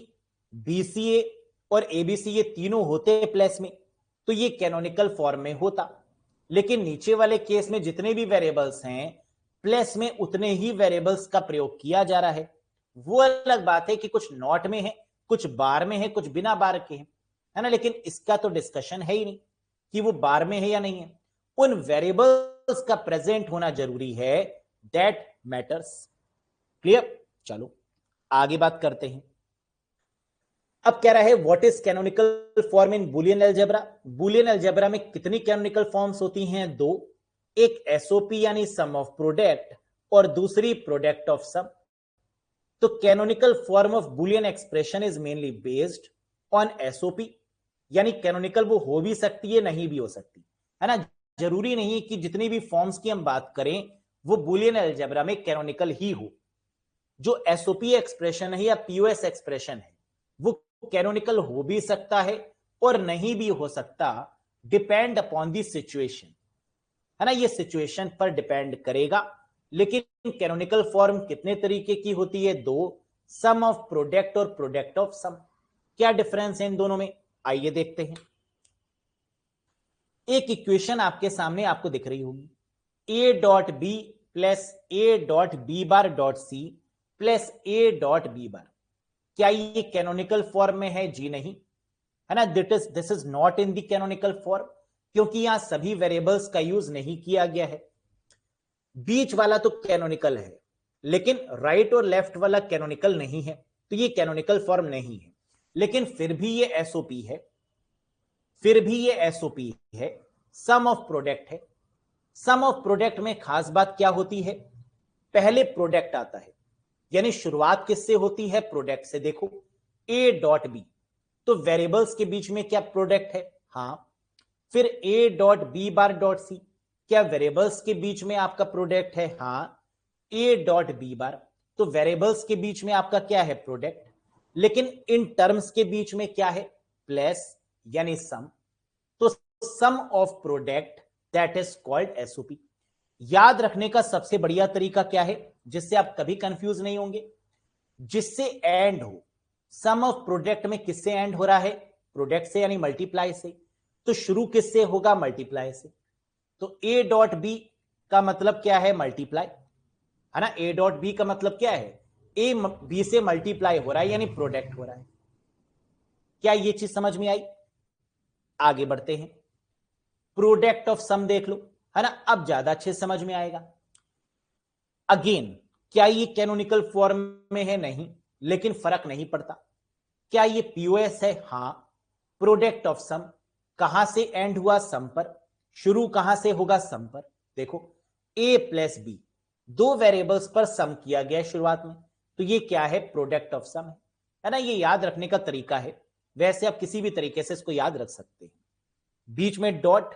बीसीए और एबीसी ये तीनों होते प्लस में तो ये कैनोनिकल फॉर्म में होता। लेकिन नीचे वाले केस में जितने भी वेरिएबल्स हैं प्लस में उतने ही वेरिएबल्स का प्रयोग किया जा रहा है। वो अलग बात है कि कुछ नॉट में है, कुछ बार में है, कुछ बिना बार के है ना, लेकिन इसका तो डिस्कशन है ही नहीं कि वो बार में है या नहीं है। उन वेरिएबल्स का प्रेजेंट होना जरूरी है, दैट मैटर्स। क्लियर? चलो आगे बात करते हैं। अब कह रहा है what is canonical form in Boolean algebra. Boolean algebra में कितनी कैनोनिकल फॉर्म्स होती हैं? 2। एक एसओपी यानी सम ऑफ प्रोडक्ट और दूसरी प्रोडक्ट ऑफ सम। तो canonical form of Boolean expression is mainly based on SOP, यानी कैनोनिकल वो हो भी सकती है, नहीं भी हो सकती, है ना। जरूरी नहीं कि जितनी भी फॉर्म्स की हम बात करें वो बुलियन अलजेब्रा में कैनोनिकल ही हो। जो एसओपी एक्सप्रेशन है या पीओएस एक्सप्रेशन है वो कैनोनिकल हो भी सकता है और नहीं भी हो सकता, डिपेंड अपॉन दी सिचुएशन, है ना, ये सिचुएशन पर डिपेंड करेगा। लेकिन कैनोनिकल फॉर्म कितने तरीके की होती है? 2। सम ऑफ प्रोडक्ट और प्रोडक्ट ऑफ सम। क्या डिफरेंस है इन दोनों में? आइए देखते हैं। एक इक्वेशन आपके सामने आपको दिख रही होगी, A dot B plus A dot B bar dot C plus A dot B bar. क्या ये कैनोनिकल फॉर्म में है? जी नहीं, है ना। This is not in the canonical form, क्योंकि यहां सभी वेरिएबल्स का यूज नहीं किया गया है। बीच वाला तो कैनोनिकल है, लेकिन राइट और लेफ्ट वाला कैनोनिकल नहीं है, तो ये कैनोनिकल फॉर्म नहीं है। लेकिन फिर भी ये एसओपी है, फिर भी ये एसओपी है, सम ऑफ प्रोडक्ट है। सम ऑफ प्रोडक्ट में खास बात क्या होती है? पहले प्रोडक्ट आता है, यानी शुरुआत किससे होती है? प्रोडक्ट से। देखो ए डॉट बी, तो वेरिएबल्स के बीच में क्या प्रोडक्ट है? हां। फिर A dot B bar dot C, क्या वेरिएबल्स के बीच में आपका प्रोडक्ट है? हाँ, ए डॉट बी बार, तो वेरिएबल्स के बीच में आपका क्या है? प्रोडक्ट। लेकिन इन टर्म्स के बीच में क्या है? प्लस यानी सम। तो sum of product that is called SOP. याद रखने का सबसे बढ़िया तरीका क्या है जिससे आप कभी कंफ्यूज नहीं होंगे? जिससे एंड हो। सम ऑफ प्रोडक्ट में किससे एंड हो रहा है? प्रोडक्ट से, यानी मल्टीप्लाई से। तो शुरू किससे होगा? मल्टीप्लाई से। तो ए डॉट बी का मतलब क्या है? मल्टीप्लाई, है ना। ए डॉट बी का मतलब क्या है? ए बी से मल्टीप्लाई हो रहा है, यानी प्रोडक्ट हो रहा है। क्या ये चीज समझ में आई? आगे बढ़ते हैं। प्रोडक्ट ऑफ सम देख लो, है ना, अब ज्यादा अच्छे समझ में आएगा। अगेन, क्या ये कैनोनिकल फॉर्म में है? नहीं, लेकिन फर्क नहीं पड़ता। क्या ये पीओएस है? हां। प्रोडक्ट ऑफ सम कहां से एंड हुआ? सम पर। शुरू कहां से होगा? सम पर। देखो, ए प्लस बी, दो वेरिएबल्स पर सम किया गया शुरुआत में, तो ये क्या है? प्रोडक्ट ऑफ सम है ना। ये याद रखने का तरीका है। वैसे आप किसी भी तरीके से इसको याद रख सकते हैं। बीच में डॉट,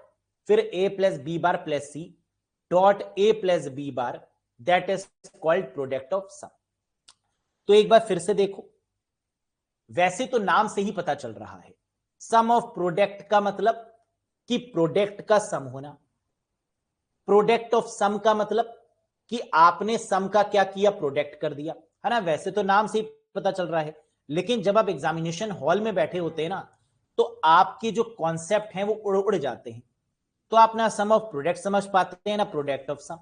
फिर A plus B bar plus C, dot A plus B bar, that is called product of sum. तो एक बार फिर से देखो, वैसे तो नाम से ही पता चल रहा है, सम ऑफ प्रोडक्ट का मतलब कि प्रोडक्ट का सम होना। प्रोडक्ट ऑफ सम का मतलब कि आपने सम का क्या किया? प्रोडक्ट कर दिया, है ना। वैसे तो नाम से ही पता चल रहा है, लेकिन जब आप एग्जामिनेशन हॉल में बैठे होते हैं ना, तो आपके जो कॉन्सेप्ट हैं वो उड़ उड़ जाते हैं। तो आप ना सम ऑफ प्रोडक्ट समझ पाते हैं, ना प्रोडक्ट ऑफ सम।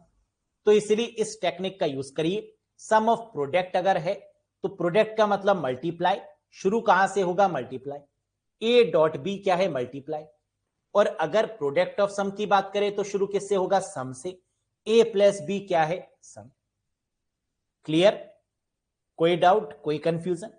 तो इसलिए इस टेक्निक का यूज करिए। सम ऑफ प्रोडक्ट अगर है तो प्रोडक्ट का मतलब मल्टीप्लाई, शुरू कहां से होगा? मल्टीप्लाई। ए डॉट बी क्या है? मल्टीप्लाई। और अगर प्रोडक्ट ऑफ सम की बात करें तो शुरू किससे होगा? सम से। ए प्लस बी क्या है? सम। क्लियर? कोई डाउट, कोई कंफ्यूजन?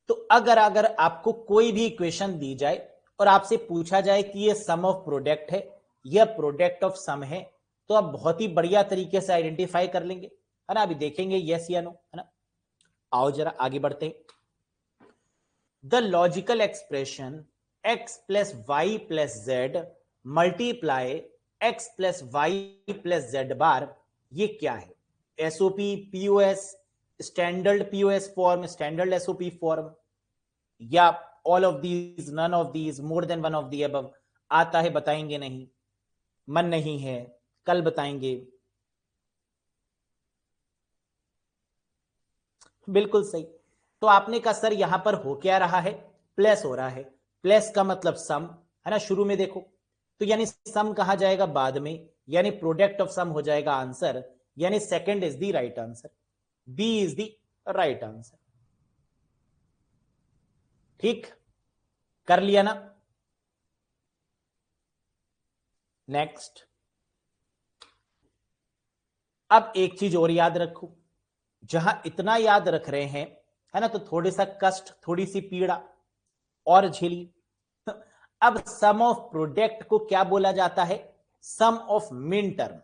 तो अगर अगर आपको कोई भी इक्वेशन दी जाए और आपसे पूछा जाए कि ये सम ऑफ प्रोडक्ट है या प्रोडक्ट ऑफ सम है, तो आप बहुत ही बढ़िया तरीके से आइडेंटिफाई कर लेंगे, है ना। अभी देखेंगे यस या नो, है ना। आओ जरा आगे बढ़ते हैं। The logical expression x plus Y plus Z multiply X plus Y plus Z bar, ये क्या है? SOP, POS, standard POS form, standard SOP form, या all of these, none of these, more than one of the above? आता है बताएंगे नहीं, मन नहीं है, कल बताएंगे। बिल्कुल सही। तो आपने कहा सर यहां पर हो क्या रहा है? प्लस हो रहा है। प्लस का मतलब सम, है ना। शुरू में देखो, तो यानी सम कहा जाएगा बाद में, यानी प्रोडक्ट ऑफ सम हो जाएगा आंसर, यानी second is the right answer, B is the right answer. ठीक, कर लिया ना। नेक्स्ट, अब एक चीज और याद रखो, जहां इतना याद रख रहे हैं, है ना, तो थोड़े सा कष्ट, थोड़ी सी पीड़ा और झेली। अब सम ऑफ प्रोडक्ट को क्या बोला जाता है? Sum of min term,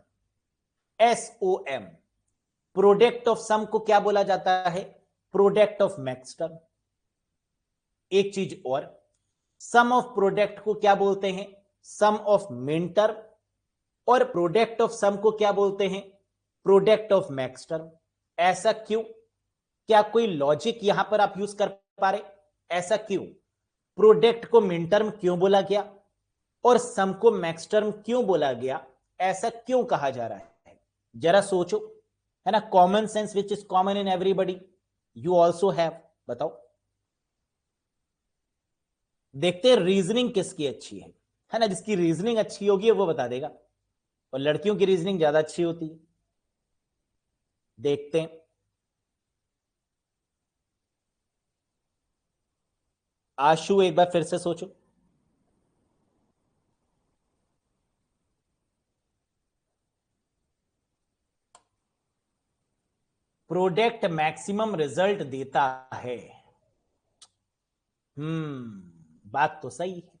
SOM। Product of sum को क्या बोला जाता है? Product of max term. एक चीज और, सम ऑफ प्रोडक्ट को क्या बोलते हैं? सम ऑफ मिन टर्म। और प्रोडक्ट ऑफ सम को क्या बोलते हैं? Product of max term. ऐसा क्यों? क्या कोई लॉजिक यहां पर आप यूज कर पा रहे? ऐसा क्यों? प्रोडक्ट को मिन टर्म क्यों बोला गया और सम को मैक्स टर्म क्यों बोला गया? ऐसा क्यों कहा जा रहा है? जरा सोचो, है ना। Common sense which is common in everybody, you also have. बताओ, देखते हैं रीजनिंग किसकी अच्छी है ना। जिसकी रीजनिंग अच्छी होगी वो बता देगा, और लड़कियों की रीजनिंग ज्यादा अच्छी होती है। देखते हैं, आशु एक बार फिर से सोचो। प्रोडक्ट मैक्सिमम रिजल्ट देता है। बात तो सही है।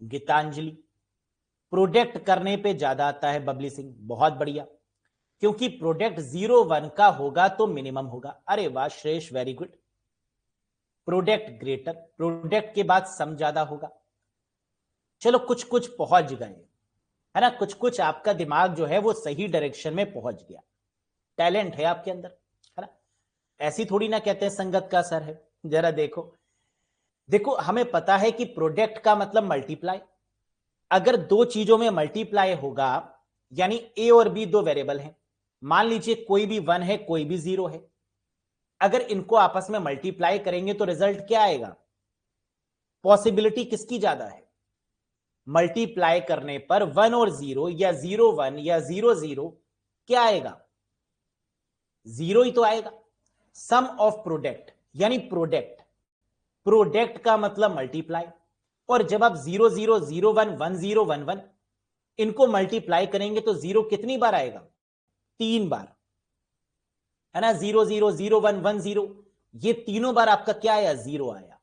गीतांजलि, प्रोडक्ट करने पे ज्यादा आता है। बबली सिंह, बहुत बढ़िया, क्योंकि प्रोडक्ट 0 1 का होगा तो मिनिमम होगा। अरे वाह Shresh, very good. Product greater, product के बाद सम ज्यादा होगा। चलो कुछ कुछ पहुंच गए, है ना, कुछ कुछ आपका दिमाग जो है वो सही डायरेक्शन में पहुंच गया, टैलेंट है आपके अंदर, है ना। ऐसी थोड़ी ना कहते हैं संगत का असर है। जरा देखो, देखो हमें पता है कि प्रोडक्ट का मतलब मल्टीप्लाई, अगर दो चीजों में मल्टीप्लाई होगा, यानी ए और बी दो वेरिएबल हैं, मान लीजिए कोई भी 1 है कोई भी 0 है, अगर इनको आपस में मल्टीप्लाई करेंगे तो रिजल्ट क्या आएगा? पॉसिबिलिटी किसकी ज्यादा है? मल्टीप्लाई करने पर 1 और 0 या 0 1 या 0 0 क्या आएगा? 0 ही तो आएगा। सम ऑफ प्रोडक्ट यानी प्रोडक्ट, प्रोडक्ट का मतलब मल्टीप्लाई, और जब आप 0 0 0 1 1 0 1 1 इनको मल्टीप्लाई करेंगे तो 0 कितनी बार आएगा? 3 बार, है ना। 0 0 0 1 1 0, ये तीनों बार आपका क्या आया? 0 आया।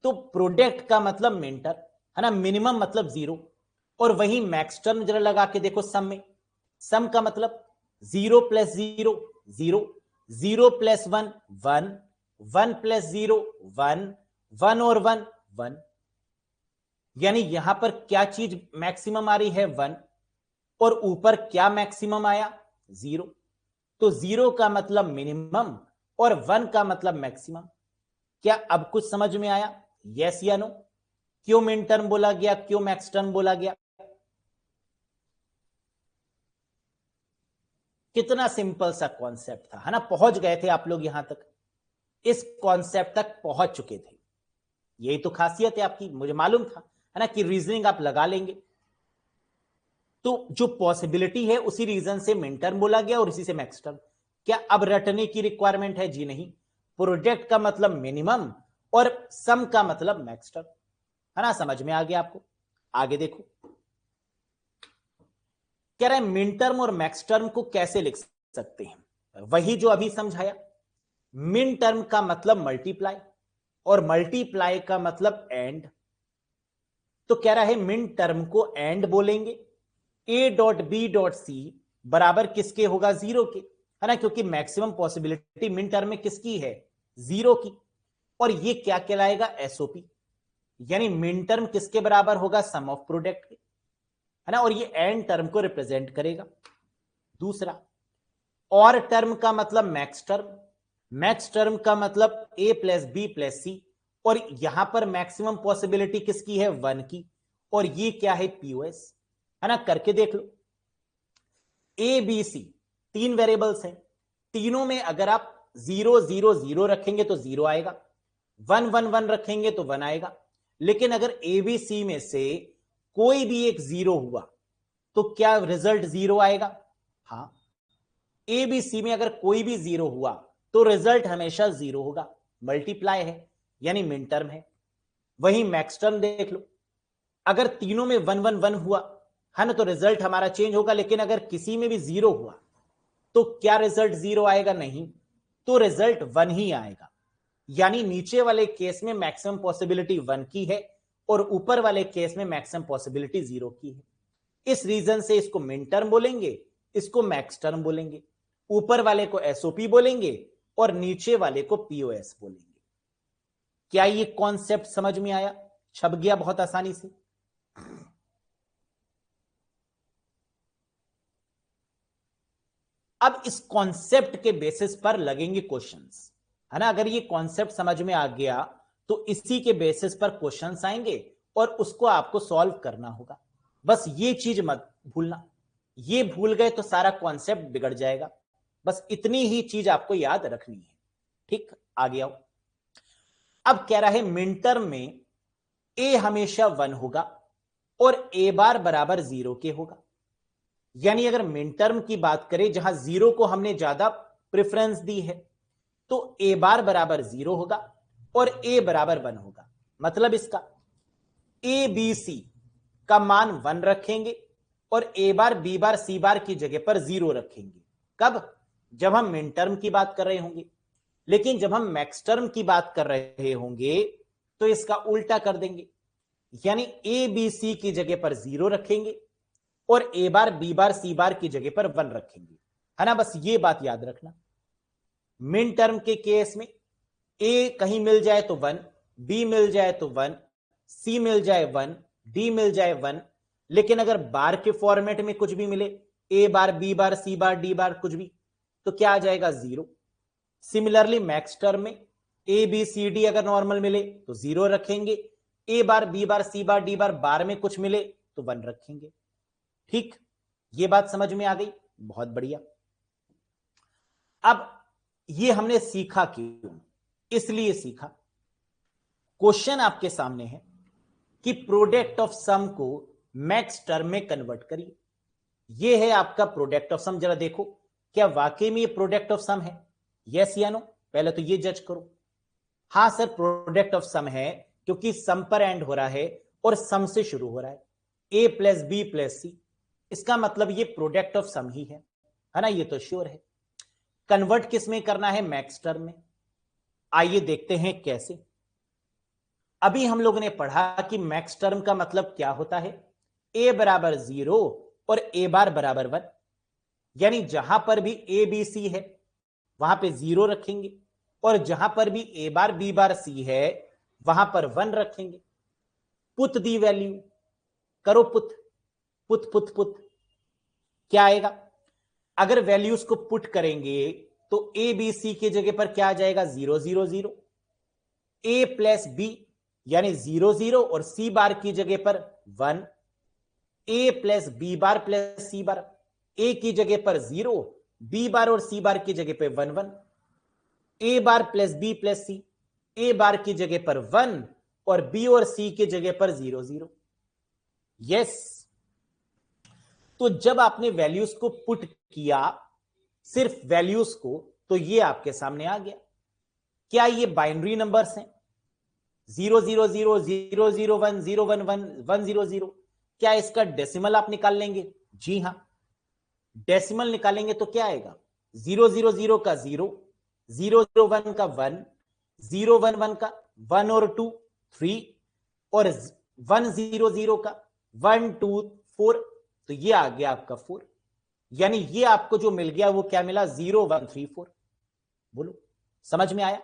तो प्रोडक्ट का मतलब मिनटर, है ना, मिनिमम मतलब 0, और वही मैक्स टर्म जरा लगा के देखो सम में, सम का मतलब 0 प्लस 0 0, 0 प्लस 1 1, 1 प्लस 0 1, 1 और 1 1, यानी यहां पर क्या चीज मैक्सिमम आ रही है? 1, और ऊपर क्या मैक्सिमम आया? 0। तो 0 का मतलब मिनिमम और 1 का मतलब मैक्सिमम। क्या अब कुछ समझ में आया? यस या नो? क्यों मिन टर्म बोला गया, क्यों मैक्स टर्म बोला गया? कितना सिंपल सा कॉन्सेप्ट था, है ना। पहुंच गए थे आप लोग यहां तक, इस कॉन्सेप्ट तक पहुंच चुके थे। यही तो खासियत है आपकी, मुझे मालूम था, है ना, कि रीजनिंग आप लगा लेंगे। तो जो पॉसिबिलिटी है उसी रीजन से मिन टर्म बोला गया और इसी से मैक्स टर्म। क्या अब रटने की रिक्वायरमेंट है? जी नहीं। प्रोडक्ट का मतलब मिनिमम और सम का मतलब मैक्स टर्म, है ना। समझ में आ गया आपको? आगे देखो, कह रहे हैं मिन टर्म और मैक्स टर्म को कैसे लिख सकते हैं? वही जो अभी समझाया। मिन टर्म का मतलब मल्टीप्लाई और मल्टीप्लाई का मतलब एंड। तो कह रहा है मिन टर्म को एंड बोलेंगे, A dot B dot C बराबर किसके होगा? 0 के, है ना, क्योंकि मैक्सिमम पॉसिबिलिटी मिन टर्म में किसकी है? 0 की। और ये क्या कहलाएगा? एसओपी, यानी मिन टर्म किसके बराबर होगा? सम ऑफ प्रोडक्ट के, है ना, और ये एंड टर्म को रिप्रेजेंट करेगा। दूसरा, और टर्म का मतलब मैक्स टर्म, मैक्स टर्म का मतलब ए प्लस बी प्लस सी, और यहां पर मैक्सिमम पॉसिबिलिटी किसकी है? 1 की, और ये क्या है? पीओएस, है ना। करके देख लो, ए बी सी तीन वेरिएबल्स हैं, तीनों में अगर आप 0 0 0 रखेंगे तो 0 आएगा, 1 1 1 रखेंगे तो 1 आएगा। लेकिन अगर ए बी सी में से कोई भी एक 0 हुआ तो क्या रिजल्ट 0 आएगा? हाँ, ए बी सी में अगर कोई भी 0 हुआ तो रिजल्ट हमेशा 0 होगा। मल्टीप्लाई है यानी मिन टर्म है। वही मैक्स टर्म देख लो, अगर तीनों में 1 1 1 हुआ, है ना, तो रिजल्ट हमारा चेंज होगा। लेकिन अगर किसी में भी 0 हुआ तो क्या रिजल्ट 0 आएगा? नहीं, तो रिजल्ट 1 ही आएगा। यानी नीचे वाले केस में मैक्सिमम पॉसिबिलिटी 1 की है और ऊपर वाले केस में मैक्सिमम पॉसिबिलिटी 0 की है। इस रीजन से इसको मिन टर्म बोलेंगे, इसको मैक्स टर्म बोलेंगे, ऊपर वाले को एसओपी बोलेंगे और नीचे वाले को पीओएस बोलेंगे। क्या ये कॉन्सेप्ट समझ में आया? छप गया बहुत आसानी से। अब इस कॉन्सेप्ट के बेसिस पर लगेंगे क्वेश्चंस, है ना। अगर ये कॉन्सेप्ट समझ में आ गया तो इसी के बेसिस पर क्वेश्चंस आएंगे और उसको आपको सॉल्व करना होगा। बस ये चीज मत भूलना, ये भूल गए तो सारा कॉन्सेप्ट बिगड़ जाएगा। बस इतनी ही चीज आपको याद रखनी है। ठीक, आगे आओ। अब कह रहा है मिन टर्म में ए हमेशा 1 होगा और ए बार बराबर 0 के होगा। यानी अगर मिन टर्म की बात करें जहां 0 को हमने ज्यादा प्रेफरेंस दी है, तो ए बार बराबर 0 होगा और ए बराबर 1 होगा। मतलब इसका ए बी सी का मान 1 रखेंगे और ए बार बी बार सी बार की जगह पर 0 रखेंगे। कब? जब हम मिन टर्म की बात कर रहे होंगे। लेकिन जब हम मैक्स टर्म की बात कर रहे होंगे तो इसका उल्टा कर देंगे, यानी ए बी सी की जगह पर 0 रखेंगे और ए बार बी बार सी बार की जगह पर 1 रखेंगे, है ना। बस ये बात याद रखना। मिन टर्म के केस में ए कहीं मिल जाए तो 1, बी मिल जाए तो 1, सी मिल जाए 1, डी मिल जाए 1, लेकिन अगर बार के फॉर्मेट में कुछ भी मिले, ए bar, B bar, C bar, D बार, कुछ भी, तो क्या आ जाएगा 0। सिमिलरली मैक्स टर्म में ए बी सी डी अगर नॉर्मल मिले तो 0 रखेंगे, ए bar, B bar, C bar, D बार, बार में कुछ मिले तो 1 रखेंगे। ठीक, ये बात समझ में आ गई, बहुत बढ़िया। अब ये हमने सीखा क्यों? इसलिए सीखा, क्वेश्चन आपके सामने है कि प्रोडक्ट ऑफ सम को मैक्स टर्म में कन्वर्ट करिए। ये है आपका प्रोडक्ट ऑफ सम। जरा देखो क्या वाकई में ये प्रोडक्ट ऑफ सम है, यस या नो? पहले तो ये जज करो। हाँ सर, प्रोडक्ट ऑफ सम है, क्योंकि सम पर एंड हो रहा है और सम से शुरू हो रहा है, ए प्लस बी प्लस सी, इसका मतलब ये प्रोडक्ट ऑफ सम ही है ना? ये तो श्योर है। कन्वर्ट किस में करना है? मैक्स टर्म में। आइए देखते हैं कैसे। अभी हम लोगों ने पढ़ा कि मैक्स टर्म का मतलब क्या होता है, ए बराबर 0 और ए बार बराबर 1, यानी जहां पर भी ए बी सी है वहां पे 0 रखेंगे, और जहां पर भी ए बार बी बार सी है वहां पर 1 रखेंगे। पुट दी वैल्यू, करो पुट, पुट पुट पुट, क्या आएगा? अगर वैल्यूज को पुट करेंगे तो ए बी सी की जगह पर क्या आ जाएगा? 0 0 0। ए प्लस बी यानी 0 0 और सी बार की जगह पर 1, ए plus B bar plus C बार, ए की जगह पर 0, बी बार और सी बार की जगह पर 1 1, ए बार प्लस बी प्लस सी, ए बार की जगह पर 1 और बी और सी की जगह पर 0 0। यस, तो जब आपने वैल्यूज को पुट किया, सिर्फ वैल्यूज को, तो ये आपके सामने आ गया। क्या ये बाइनरी नंबर्स हैं? 0 0 0 0 0 1 0 1 1 1 0 0। क्या इसका डेसिमल आप निकाल लेंगे? जी हां, डेसिमल निकालेंगे तो क्या आएगा? 0 0 0 का 0, 0 0 1 का 1, 0 1 1 का 1 और 2 3, और 1 0 0 का 1 2 4, तो ये आ गया आपका 4। यानी ये आपको जो मिल गया वो क्या मिला? 0 1 3 4। बोलो, समझ में आया?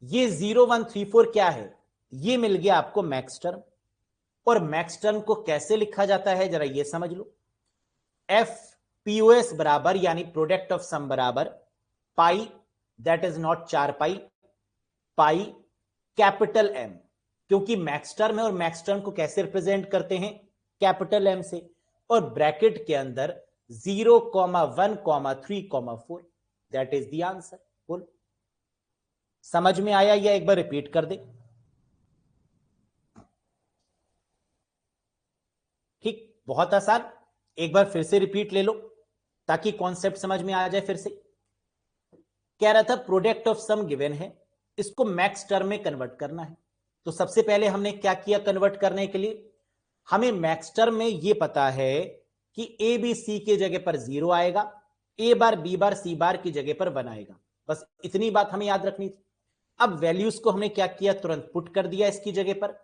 ये 0 1 3 4 क्या है? ये मिल गया आपको मैक्स टर्म। और मैक्स टर्म को कैसे लिखा जाता है जरा ये समझ लो। एफ पीओएस बराबर, यानी प्रोडक्ट ऑफ सम बराबर pi, that is not 4 pi, pi capital M, क्योंकि मैक्स टर्म है और मैक्स टर्म को कैसे रिप्रेजेंट करते हैं? कैपिटल एम से, और ब्रैकेट के अंदर 0 1 3 4, दैट इज द आंसर। बोल, समझ में आया या एक बार रिपीट कर दे? ठीक, बहुत आसान, एक बार फिर से रिपीट ले लो ताकि कॉन्सेप्ट समझ में आ जाए फिर से। कह रहा था प्रोडक्ट ऑफ सम गिवन है, इसको मैक्स टर्म में कन्वर्ट करना है। तो सबसे पहले हमने क्या किया कन्वर्ट करने के लिए? हमें मैक्स टर्म में यह पता है कि ए बी सी की जगह पर 0 आएगा, ए बार बी बार सी बार की जगह पर 1 आएगा। बस इतनी बात हमें याद रखनी थी। अब वैल्यूज को हमने क्या किया? तुरंत पुट कर दिया इसकी जगह पर।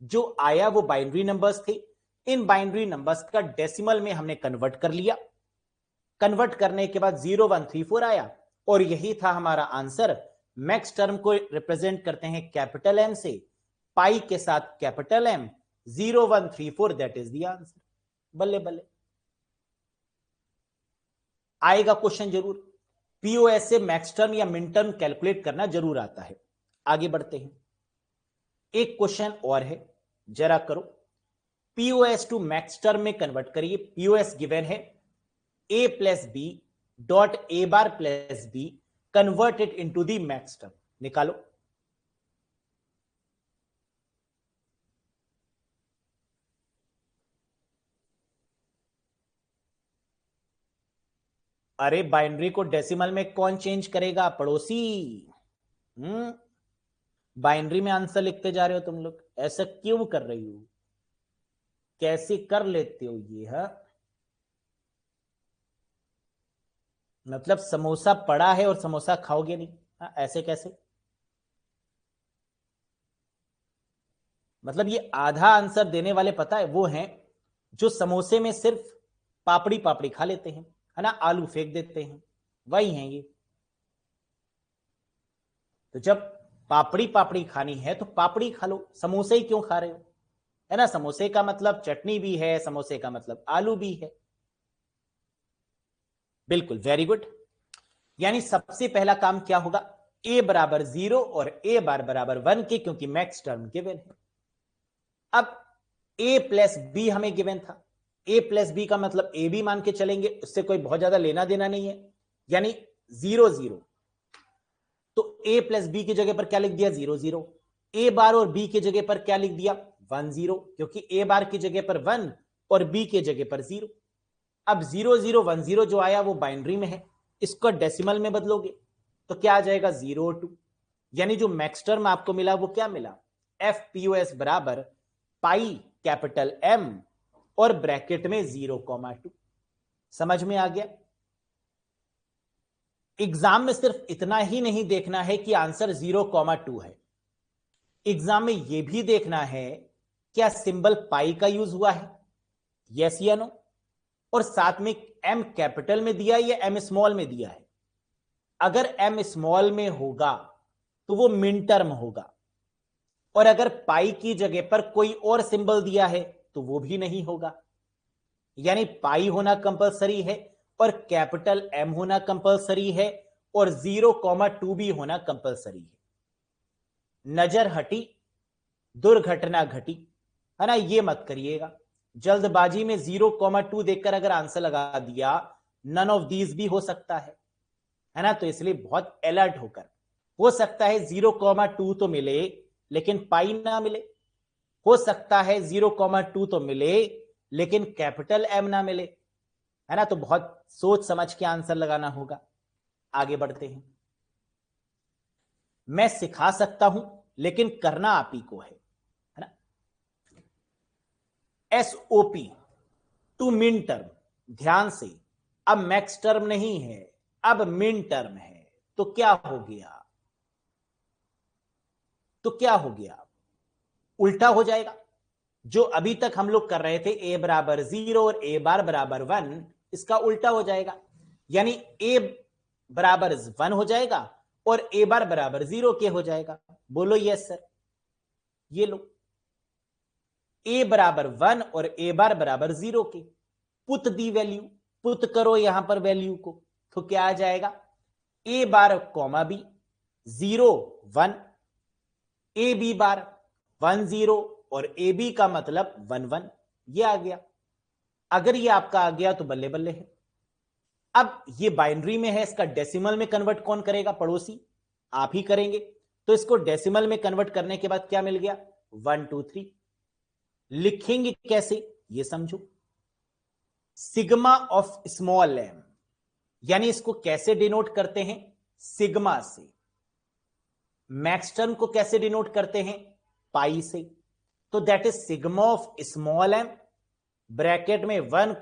जो आया वो बाइनरी नंबर्स थे, इन बाइनरी नंबर्स का डेसिमल में हमने कन्वर्ट कर लिया। कन्वर्ट करने के बाद 0 1 3 4 आया, और यही था हमारा आंसर। मैक्स टर्म को रिप्रेजेंट करते हैं कैपिटल एम से, पाई के साथ capital M, 0 1 3 4, that is the answer. बल्ले बल्ले, आएगा क्वेश्चन जरूर। पीओएस से मैक्स टर्म या मिन टर्म कैलकुलेट करना जरूर आता है। आगे बढ़ते हैं, एक क्वेश्चन और है, जरा करो। पीओएस टू मैक्स टर्म में कन्वर्ट करिए। पीओएस गिवन है A plus B dot A bar plus B, convert it into the max term. निकालो। अरे बाइनरी को डेसिमल में कौन चेंज करेगा पड़ोसी? बाइनरी में आंसर लिखते जा रहे हो तुम लोग, ऐसा क्यों कर रही हो? कैसे कर लेते हो ये? है मतलब समोसा पड़ा है और समोसा खाओगे नहीं? ऐसे कैसे? मतलब ये आधा आंसर देने वाले पता है वो हैं जो समोसे में सिर्फ पापड़ी पापड़ी खा लेते हैं, है ना, आलू फेंक देते हैं, वही हैं ये। तो जब पापड़ी पापड़ी खानी है तो पापड़ी खा लो, समोसे ही क्यों खा रहे हो? है ना, समोसे का मतलब चटनी भी है, समोसे का मतलब आलू भी है। बिल्कुल, वेरी गुड। यानी सबसे पहला काम क्या होगा, a बराबर 0 और a बार बराबर 1 के, क्योंकि मैक्स टर्म गिवन है। अब a प्लस बी हमें गिवन था, a प्लस बी का मतलब a भी मान के चलेंगे, उससे कोई बहुत ज्यादा लेना देना नहीं है, यानी 0 0। तो a प्लस बी की जगह पर क्या लिख दिया, 0 0। a बार और b की जगह पर क्या लिख दिया, 1 0, क्योंकि a बार की जगह पर 1 और b की जगह पर 0। अब 0 0 1 0 जो आया वो बाइनरी में है, इसको डेसिमल में बदलोगे तो क्या आ जाएगा, 0 2। यानी जो मैक्स टर्म आपको मिला वो क्या मिला, एफ पी ओ एस बराबर पाई कैपिटल एम और ब्रैकेट में 0,2। समझ में आ गया। एग्जाम में सिर्फ इतना ही नहीं देखना है कि आंसर 0,2 है, एग्जाम में यह भी देखना है क्या सिंबल पाई का यूज हुआ है, यस या नो, और साथ में एम कैपिटल में दिया है या एम स्मॉल में दिया है। अगर एम स्मॉल में होगा तो वो मिन टर्म होगा, और अगर पाई की जगह पर कोई और सिंबल दिया है तो वो भी नहीं होगा। यानी पाई होना कंपलसरी है और कैपिटल एम होना कंपलसरी है और 0,2 भी होना कंपलसरी है। नजर हटी, दुर्घटना घटी, है ना, ये मत करिएगा। जल्दबाजी में 0,2 देखकर अगर आंसर लगा दिया, नन ऑफ दीज भी हो सकता है ना, तो इसलिए बहुत अलर्ट होकर, हो सकता है 0,2 तो मिले लेकिन पाई ना मिले, हो सकता है 0,2 तो मिले लेकिन कैपिटल एम ना मिले, है ना, तो बहुत सोच समझ के आंसर लगाना होगा। आगे बढ़ते हैं। मैं सिखा सकता हूं लेकिन करना आप ही को है ना। एसओपी टू मिन टर्म, ध्यान से, अब मैक्स टर्म नहीं है, अब मिन टर्म है, तो क्या हो गया, तो क्या हो गया, उल्टा हो जाएगा। जो अभी तक हम लोग कर रहे थे a बराबर 0 और a बार बराबर 1, इसका उल्टा हो जाएगा, यानी a बराबर 1 हो जाएगा और a बार बराबर 0 के हो जाएगा। बोलो यस सर। ये लो, a बराबर 1 और a बार बराबर 0 के, पुट दी वैल्यू, पुट करो यहां पर वैल्यू को, तो क्या आ जाएगा, a bar comma b 0 1, A B bar 1 0 और ए बी का मतलब 1 1, ये आ गया। अगर ये आपका आ गया तो बल्ले बल्ले है। अब ये बाइनरी में है, इसका डेसिमल में कन्वर्ट कौन करेगा, पड़ोसी आप ही करेंगे। तो इसको डेसिमल में कन्वर्ट करने के बाद क्या मिल गया, 1 2 3। लिखेंगे कैसे ये समझो, सिग्मा ऑफ स्मॉल एम, यानी इसको कैसे डिनोट करते हैं, सिग्मा से। मैक्स टर्म को कैसे डिनोट करते हैं, पाई से। तो that is sigma of small M bracket में 1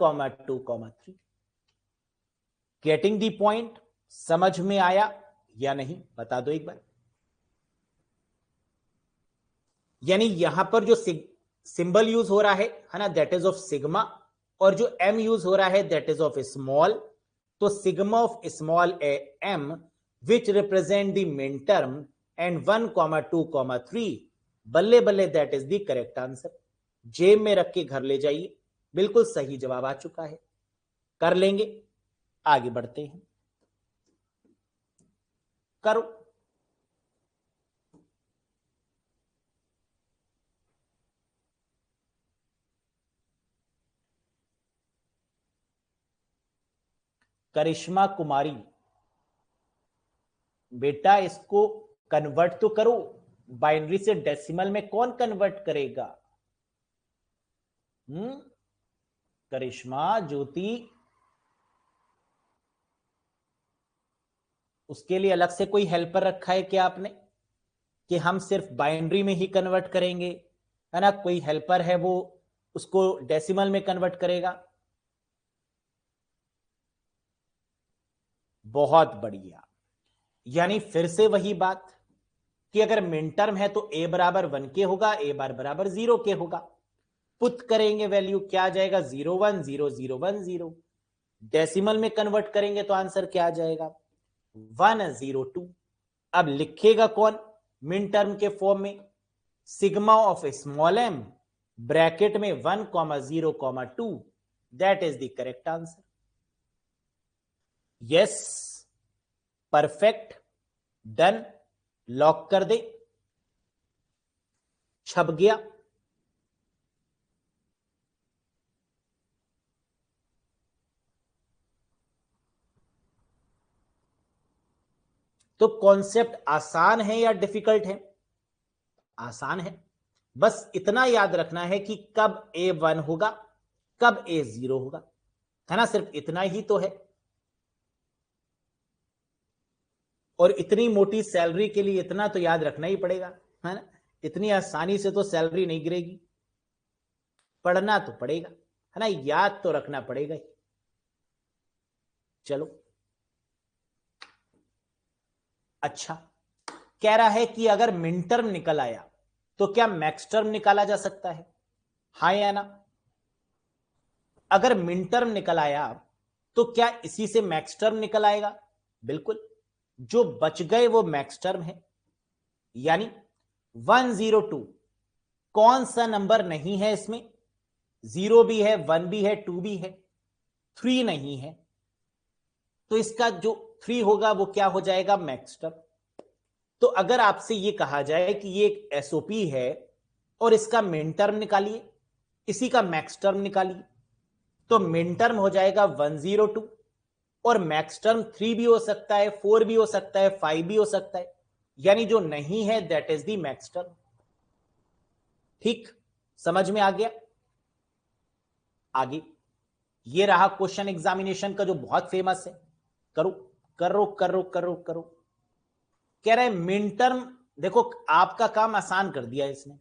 2 3। गेटिंग दी पॉइंट, समझ में आया या नहीं, बता दो एक बार। यानी यहां पर जो सिंबल यूज हो रहा है ना, दैट इज ऑफ सिग्मा, और जो एम यूज हो रहा है दैट इज ऑफ स्मॉल। तो sigma of small M which represent the min term and 1 2 3, बल्ले बल्ले, that is the correct answer. जेब में रख के घर ले जाइए, बिल्कुल सही जवाब आ चुका है। कर लेंगे, आगे बढ़ते हैं, करो। करिश्मा कुमारी, बेटा इसको कन्वर्ट तो करो, बाइनरी से डेसिमल में कौन कन्वर्ट करेगा। करिश्मा, ज्योति, उसके लिए अलग से कोई हेल्पर रखा है क्या आपने, कि हम सिर्फ बाइनरी में ही कन्वर्ट करेंगे, है ना, कोई हेल्पर है वो उसको डेसिमल में कन्वर्ट करेगा। बहुत बढ़िया। यानी फिर से वही बात कि अगर मिन टर्म है तो a बराबर 1 के होगा, a बार बराबर 0 के होगा। पुट करेंगे वैल्यू, क्या आ जाएगा, 0 1 0 0 1 0। डेसिमल में कन्वर्ट करेंगे तो आंसर क्या आ जाएगा, 1 0 2। अब लिखेगा कौन मिन टर्म के फॉर्म में, sigma of small M bracket में 1,0,2, that is the correct answer. Yes, perfect, done, lock कर दे, छप गया। तो कॉन्सेप्ट आसान है या डिफिकल्ट है? आसान है। बस इतना याद रखना है कि कब A1 होगा, कब A0 होगा, है ना? सिर्फ इतना ही तो है। और इतनी मोटी सैलरी के लिए इतना तो याद रखना ही पड़ेगा, है ना? इतनी आसानी से तो सैलरी नहीं गिरेगी, पढ़ना तो पड़ेगा, है ना? याद तो रखना पड़ेगा ही। चलो, अच्छा, कह रहा है कि अगर मिन टर्म निकल आया तो क्या मैक्स टर्म निकाला जा सकता है? हाँ या ना? अगर मिन टर्म निकल आया तो क्या इसी से मैक्स टर्म निकल आएगा? बिल्कुल, जो बच गए वो मैक्स टर्म है। यानी 102 कौन सा नंबर नहीं है इसमें? 0 भी है, 1 भी है, 2 भी है, 3 नहीं है। तो इसका जो 3 होगा वो क्या हो जाएगा? Max term. तो अगर आपसे ये कहा जाए कि ये एक एसओपी है और इसका मिन टर्म निकालिए, इसी का मैक्स टर्म निकालिए, तो मिन टर्म हो जाएगा 102 और मैक्स टर्म 3 भी हो सकता है, 4 भी हो सकता है, 5 भी हो सकता है। यानी जो नहीं है that is the max term. ठीक, समझ में आ गया? आगे ये रहा क्वेश्चन एग्जामिनेशन का जो बहुत फेमस है। करो करो करो करो करो। कह रहा है मिन टर्म, देखो आपका काम आसान कर दिया इसने।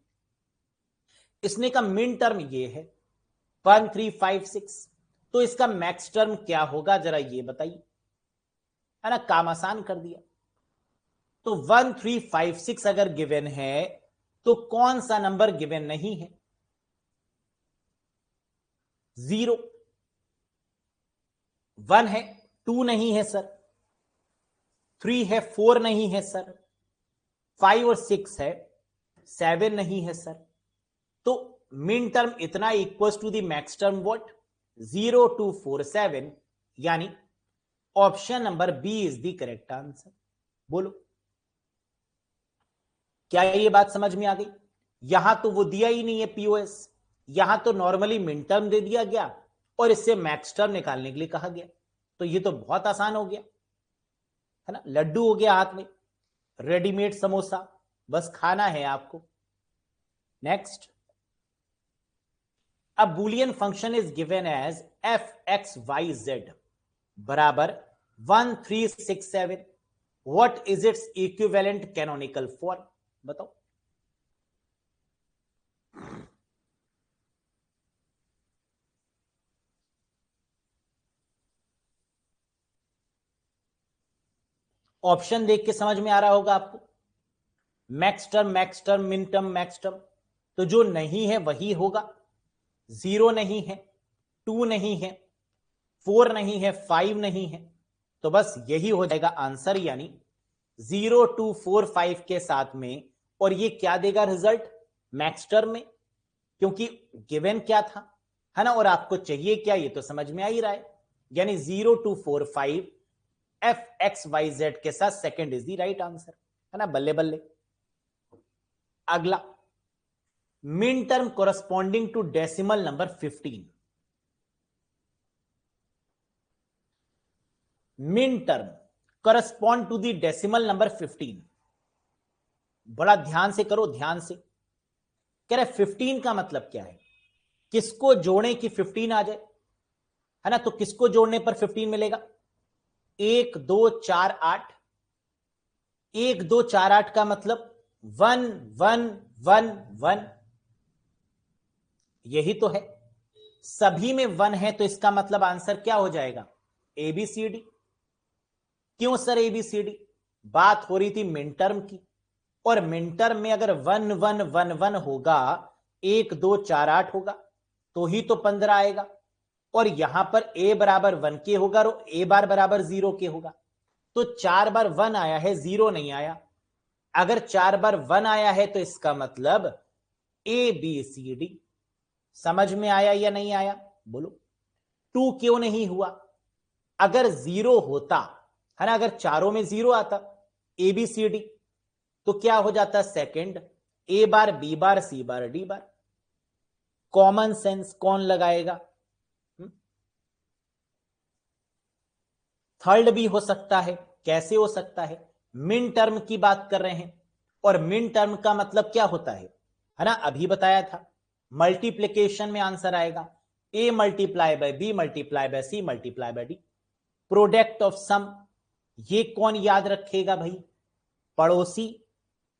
इसने का मिन टर्म ये है 1356, तो इसका मैक्स टर्म क्या होगा जरा ये बताइए, है ना? काम आसान कर दिया। तो 1356 अगर गिवन है तो कौन सा नंबर गिवन नहीं है? 0, 1 है, 2 नहीं है सर, 3 है, 4 नहीं है सर, 5 और 6 है, 7 नहीं है सर। तो मिन टर्म इतना equals to the max term what? 0247, यानी option number B is the correct answer. बोलो, क्या ये बात समझ में आ गई? यहां तो वो दिया ही नहीं है पीओएस, यहां तो नॉर्मली मिन टर्म दे दिया गया और इससे मैक्स टर्म निकालने के लिए कहा गया। तो ये तो बहुत आसान हो गया, है ना? लड्डू हो गया हाथ में, रेडीमेड समोसा, बस खाना है आपको। Next, a boolean function is given as f(x,y,z) बराबर 1367, what is its equivalent canonical form? बताओ। ऑप्शन देख के समझ में आ रहा होगा आपको। Max term, max term, min term, max term, तो जो नहीं है वही होगा। 0 नहीं है, 2 नहीं है, 4 नहीं है, 5 नहीं है, तो बस यही हो जाएगा आंसर, यानी 0, 2, 4, 5 के साथ में। और ये क्या देगा रिजल्ट? मैक्स टर्म में, क्योंकि गिवन क्या था, है ना? और आपको चाहिए क्या, ये तो समझ में आ ही रहा है। यानी 0, 2, 4, 5 f(x,y,z) के साथ second is the right answer, है ना? बल्ले बल्ले। अगला, min term corresponding to decimal number 15। Min term correspond to the decimal number 15। बड़ा ध्यान से करो, ध्यान से। कह रहे 15 का मतलब क्या है? किसको जोड़े कि 15 आ जाए, है ना? तो किसको जोड़ने पर 15 मिलेगा? 1 2 4 8। 1 2 4 8 का मतलब 1 1 1 1, यही तो है। सभी में 1 है तो इसका मतलब आंसर क्या हो जाएगा? ABCD। क्यों सर ABCD? बात हो रही थी मिन टर्म की, और मिन टर्म में अगर 1 1 1 1 होगा, 1 2 4 8 होगा, तो ही तो 15 आएगा। और यहां पर a बराबर 1 के होगा और a बार बराबर 0 के होगा। तो 4 बार 1 आया है, 0 नहीं आया। अगर 4 बार 1 आया है तो इसका मतलब ABCD। समझ में आया या नहीं आया बोलो? 2 क्यों नहीं हुआ? अगर 0 होता है ना, अगर चारों में 0 आता ए बी सी डी, तो क्या हो जाता? Second A bar B bar C bar D bar. Common sense कौन लगाएगा? थर्ड भी हो सकता है। कैसे हो सकता है? मिन टर्म की बात कर रहे हैं, और मिन टर्म का मतलब क्या होता है ना, अभी बताया था, मल्टीप्लीकेशन में आंसर आएगा A multiply by B multiply by C multiply by D, product of sum. ये कौन याद रखेगा भाई? पड़ोसी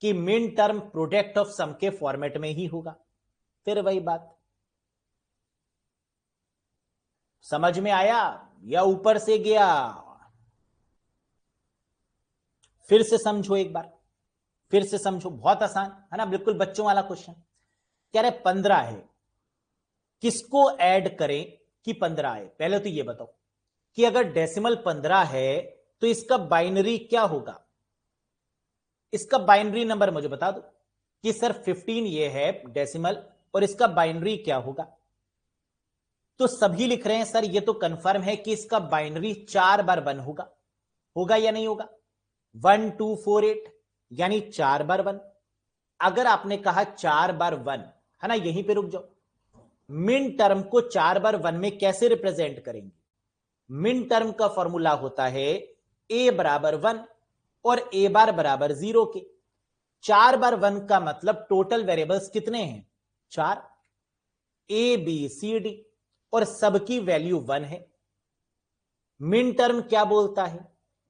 कि मिन टर्म प्रोडक्ट ऑफ सम के फॉर्मेट में ही होगा। फिर वही बात, समझ में आया या ऊपर से गया? फिर से समझो एक बार, फिर से समझो, बहुत आसान है ना, बिल्कुल बच्चों वाला क्वेश्चन। कह रहे 15 है, किसको ऐड करें कि 15 आए? पहले तो ये बताओ कि अगर डेसिमल 15 है तो इसका बाइनरी क्या होगा? इसका बाइनरी नंबर मुझे बता दो कि सर 15 ये है डेसिमल, और इसका बाइनरी क्या होगा? तो सभी लिख रहे हैं सर ये तो कंफर्म है कि इसका बाइनरी 4 बार 1 होगा। होगा या नहीं होगा? 1 2 4 8 यानी 4 बार 1। अगर आपने कहा 4 बार 1 है ना, यहीं पे रुक जाओ। मिन टर्म को 4 बार 1 में कैसे रिप्रेजेंट करेंगे? मिन टर्म का फॉर्मूला होता है ए बराबर 1 और ए बार बराबर 0 के। 4 बार 1 का मतलब टोटल वेरिएबल्स कितने हैं? 4, ए बी सी डी, और सबकी वैल्यू 1 है। मिन टर्म क्या बोलता है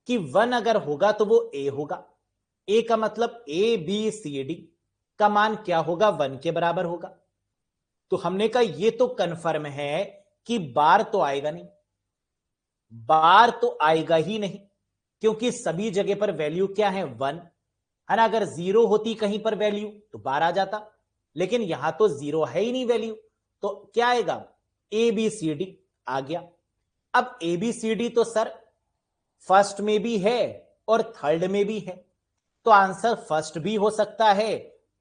कि 1 अगर होगा तो वो ए होगा। ए का मतलब ए बी सी डी का मान क्या होगा? 1 के बराबर होगा। तो हमने कहा ये तो कंफर्म है कि बार तो आएगा नहीं, बार तो आएगा ही नहीं, क्योंकि सभी जगह पर वैल्यू क्या है? 1 है ना। अगर 0 होती कहीं पर वैल्यू तो बार आ जाता, लेकिन यहां तो 0 है ही नहीं वैल्यू, तो क्या आएगा? ए बी सी डी आ गया। अब ए बी सी डी तो सर फर्स्ट में भी है और थर्ड में भी है, तो आंसर फर्स्ट भी हो सकता है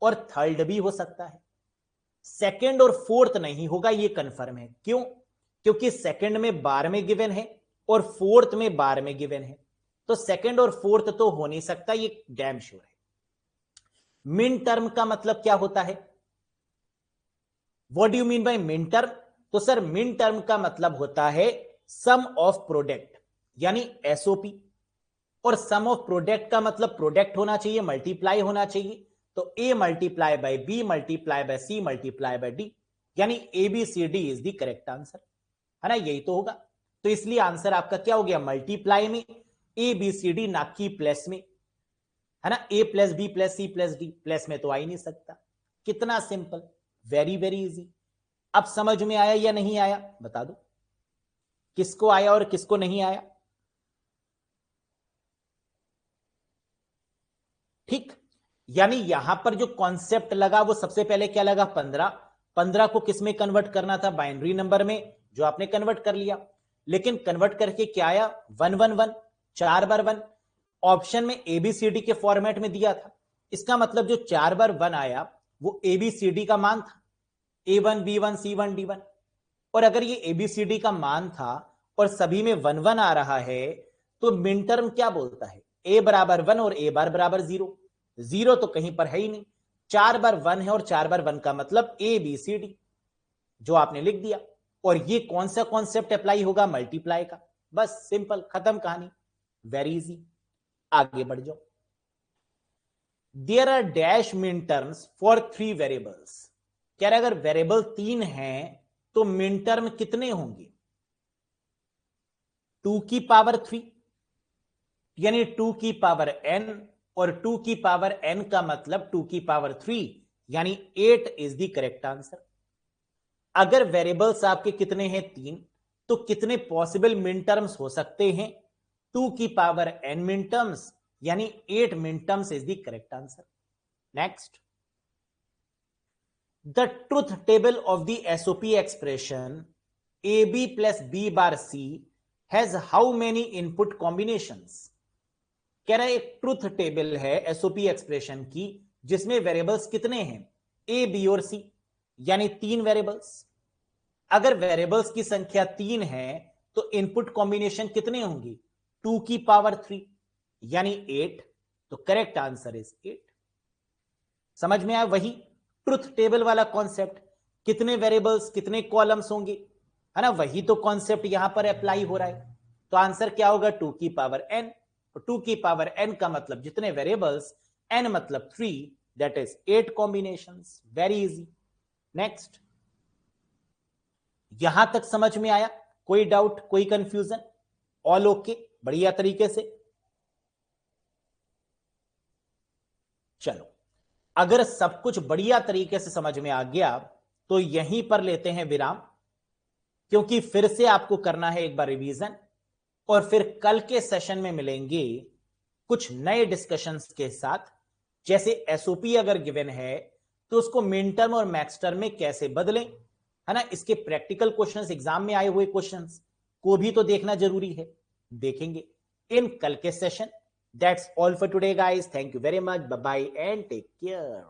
और थर्ड भी हो सकता है। सेकंड और फोर्थ नहीं होगा, ये कंफर्म है। क्यों? क्योंकि सेकंड में बार में गिवन है और फोर्थ में बार में गिवन है, तो सेकंड और फोर्थ तो हो नहीं सकता, ये डैम श्योर है। मिन टर्म का मतलब क्या होता है? What do you mean by min term? तो सर मिन टर्म का मतलब होता है सम ऑफ प्रोडक्ट, यानी एसओपी। और सम ऑफ प्रोडक्ट का मतलब प्रोडक्ट होना चाहिए, मल्टीप्लाई होना चाहिए, तो A multiply by B multiply by C multiply by D, यानी A B C D is the correct answer, है ना। यही तो होगा। तो इसलिए आंसर आपका क्या हो गया? मल्टीप्लाई में ए बी सी डी, ना कि प्लस में, है ना। A plus B plus C plus D, plus में तो आ ही नहीं सकता। कितना सिंपल, वेरी वेरी इजी। अब समझ में आया या नहीं आया बता दो, किसको आया और किसको नहीं आया? ठीक, यानी यहां पर जो कॉन्सेप्ट लगा वो सबसे पहले क्या लगा? 15। 15 को किस में कन्वर्ट करना था? बाइनरी नंबर में, जो आपने कन्वर्ट कर लिया। लेकिन कन्वर्ट करके क्या आया? 1 1 1, 4 बार 1। ऑप्शन में एबीसीडी के फॉर्मेट में दिया था, इसका मतलब जो 4 बार 1 आया वो एबीसीडी का मान था, A1 B1 C1 D1। और अगर ये एबीसीडी का मान था और सभी में 1 1 आ रहा है, तो मिन टर्म क्या बोलता है? ए बराबर 1 और ए बार बराबर 0। 0 तो कहीं पर है ही नहीं। 4 बार 1 है और 4 बार 1 का मतलब ए बी सी डी, जो आपने लिख दिया। और ये कौन सा कॉन्सेप्ट अप्लाई होगा? मल्टीप्लाई का। बस सिंपल, खत्म कहानी, वेरी इजी। आगे बढ़ जाओ। देयर आर डैश मिन टर्म्स फॉर 3 वेरिएबल्स। कह रहे अगर वेरिएबल 3 हैं तो मिन टर्म कितने होंगे? 2 की पावर 3, यानी 2 की पावर n, और 2 की पावर n का मतलब 2 की पावर 3, यानी 8 इज द करेक्ट आंसर। अगर वेरिएबल्स आपके कितने हैं? 3, तो कितने पॉसिबल मिन टर्म्स हो सकते हैं? 2 की पावर n मिन टर्म्स, यानी 8 मिन terms is the correct answer. Next, the truth table of the SOP expression AB plus B bar C has how many input combinations? कह रहा है एक ट्रुथ टेबल है एसओपी एक्सप्रेशन की, जिसमें वेरिएबल्स कितने हैं? A B और C, यानी 3 वेरिएबल्स। अगर वेरिएबल्स की संख्या 3 है तो इनपुट कॉम्बिनेशन कितने होंगे? 2 की पावर 3 यानी 8। तो करेक्ट आंसर इज 8। समझ में आया? वही ट्रुथ टेबल वाला कॉन्सेप्ट, कितने वेरिएबल्स कितने कॉलम्स होंगे, है ना? वही तो कॉन्सेप्ट यहां पर अप्लाई हो रहा है। तो आंसर क्या होगा? 2 की पावर n। तो 2 की पावर n का मतलब जितने वेरिएबल्स, n मतलब 3, that is 8 combinations. Very easy. Next, यहां तक समझ में आया? कोई डाउट, कोई कंफ्यूजन? ऑल ओके, बढ़िया तरीके से। चलो, अगर सब कुछ बढ़िया तरीके से समझ में आ गया तो यहीं पर लेते हैं विराम, क्योंकि फिर से आपको करना है एक बार रिवीजन, और फिर कल के सेशन में मिलेंगे कुछ नए डिस्कशंस के साथ। जैसे एसओपी अगर गिवन है तो उसको मिड टर्म और मैक्स टर्म में कैसे बदलें, है ना? इसके प्रैक्टिकल क्वेश्चंस, एग्जाम में आए हुए क्वेश्चंस को भी तो देखना जरूरी है, देखेंगे इन कल के session. That's all for today guys, thank you very much, bye bye and take care.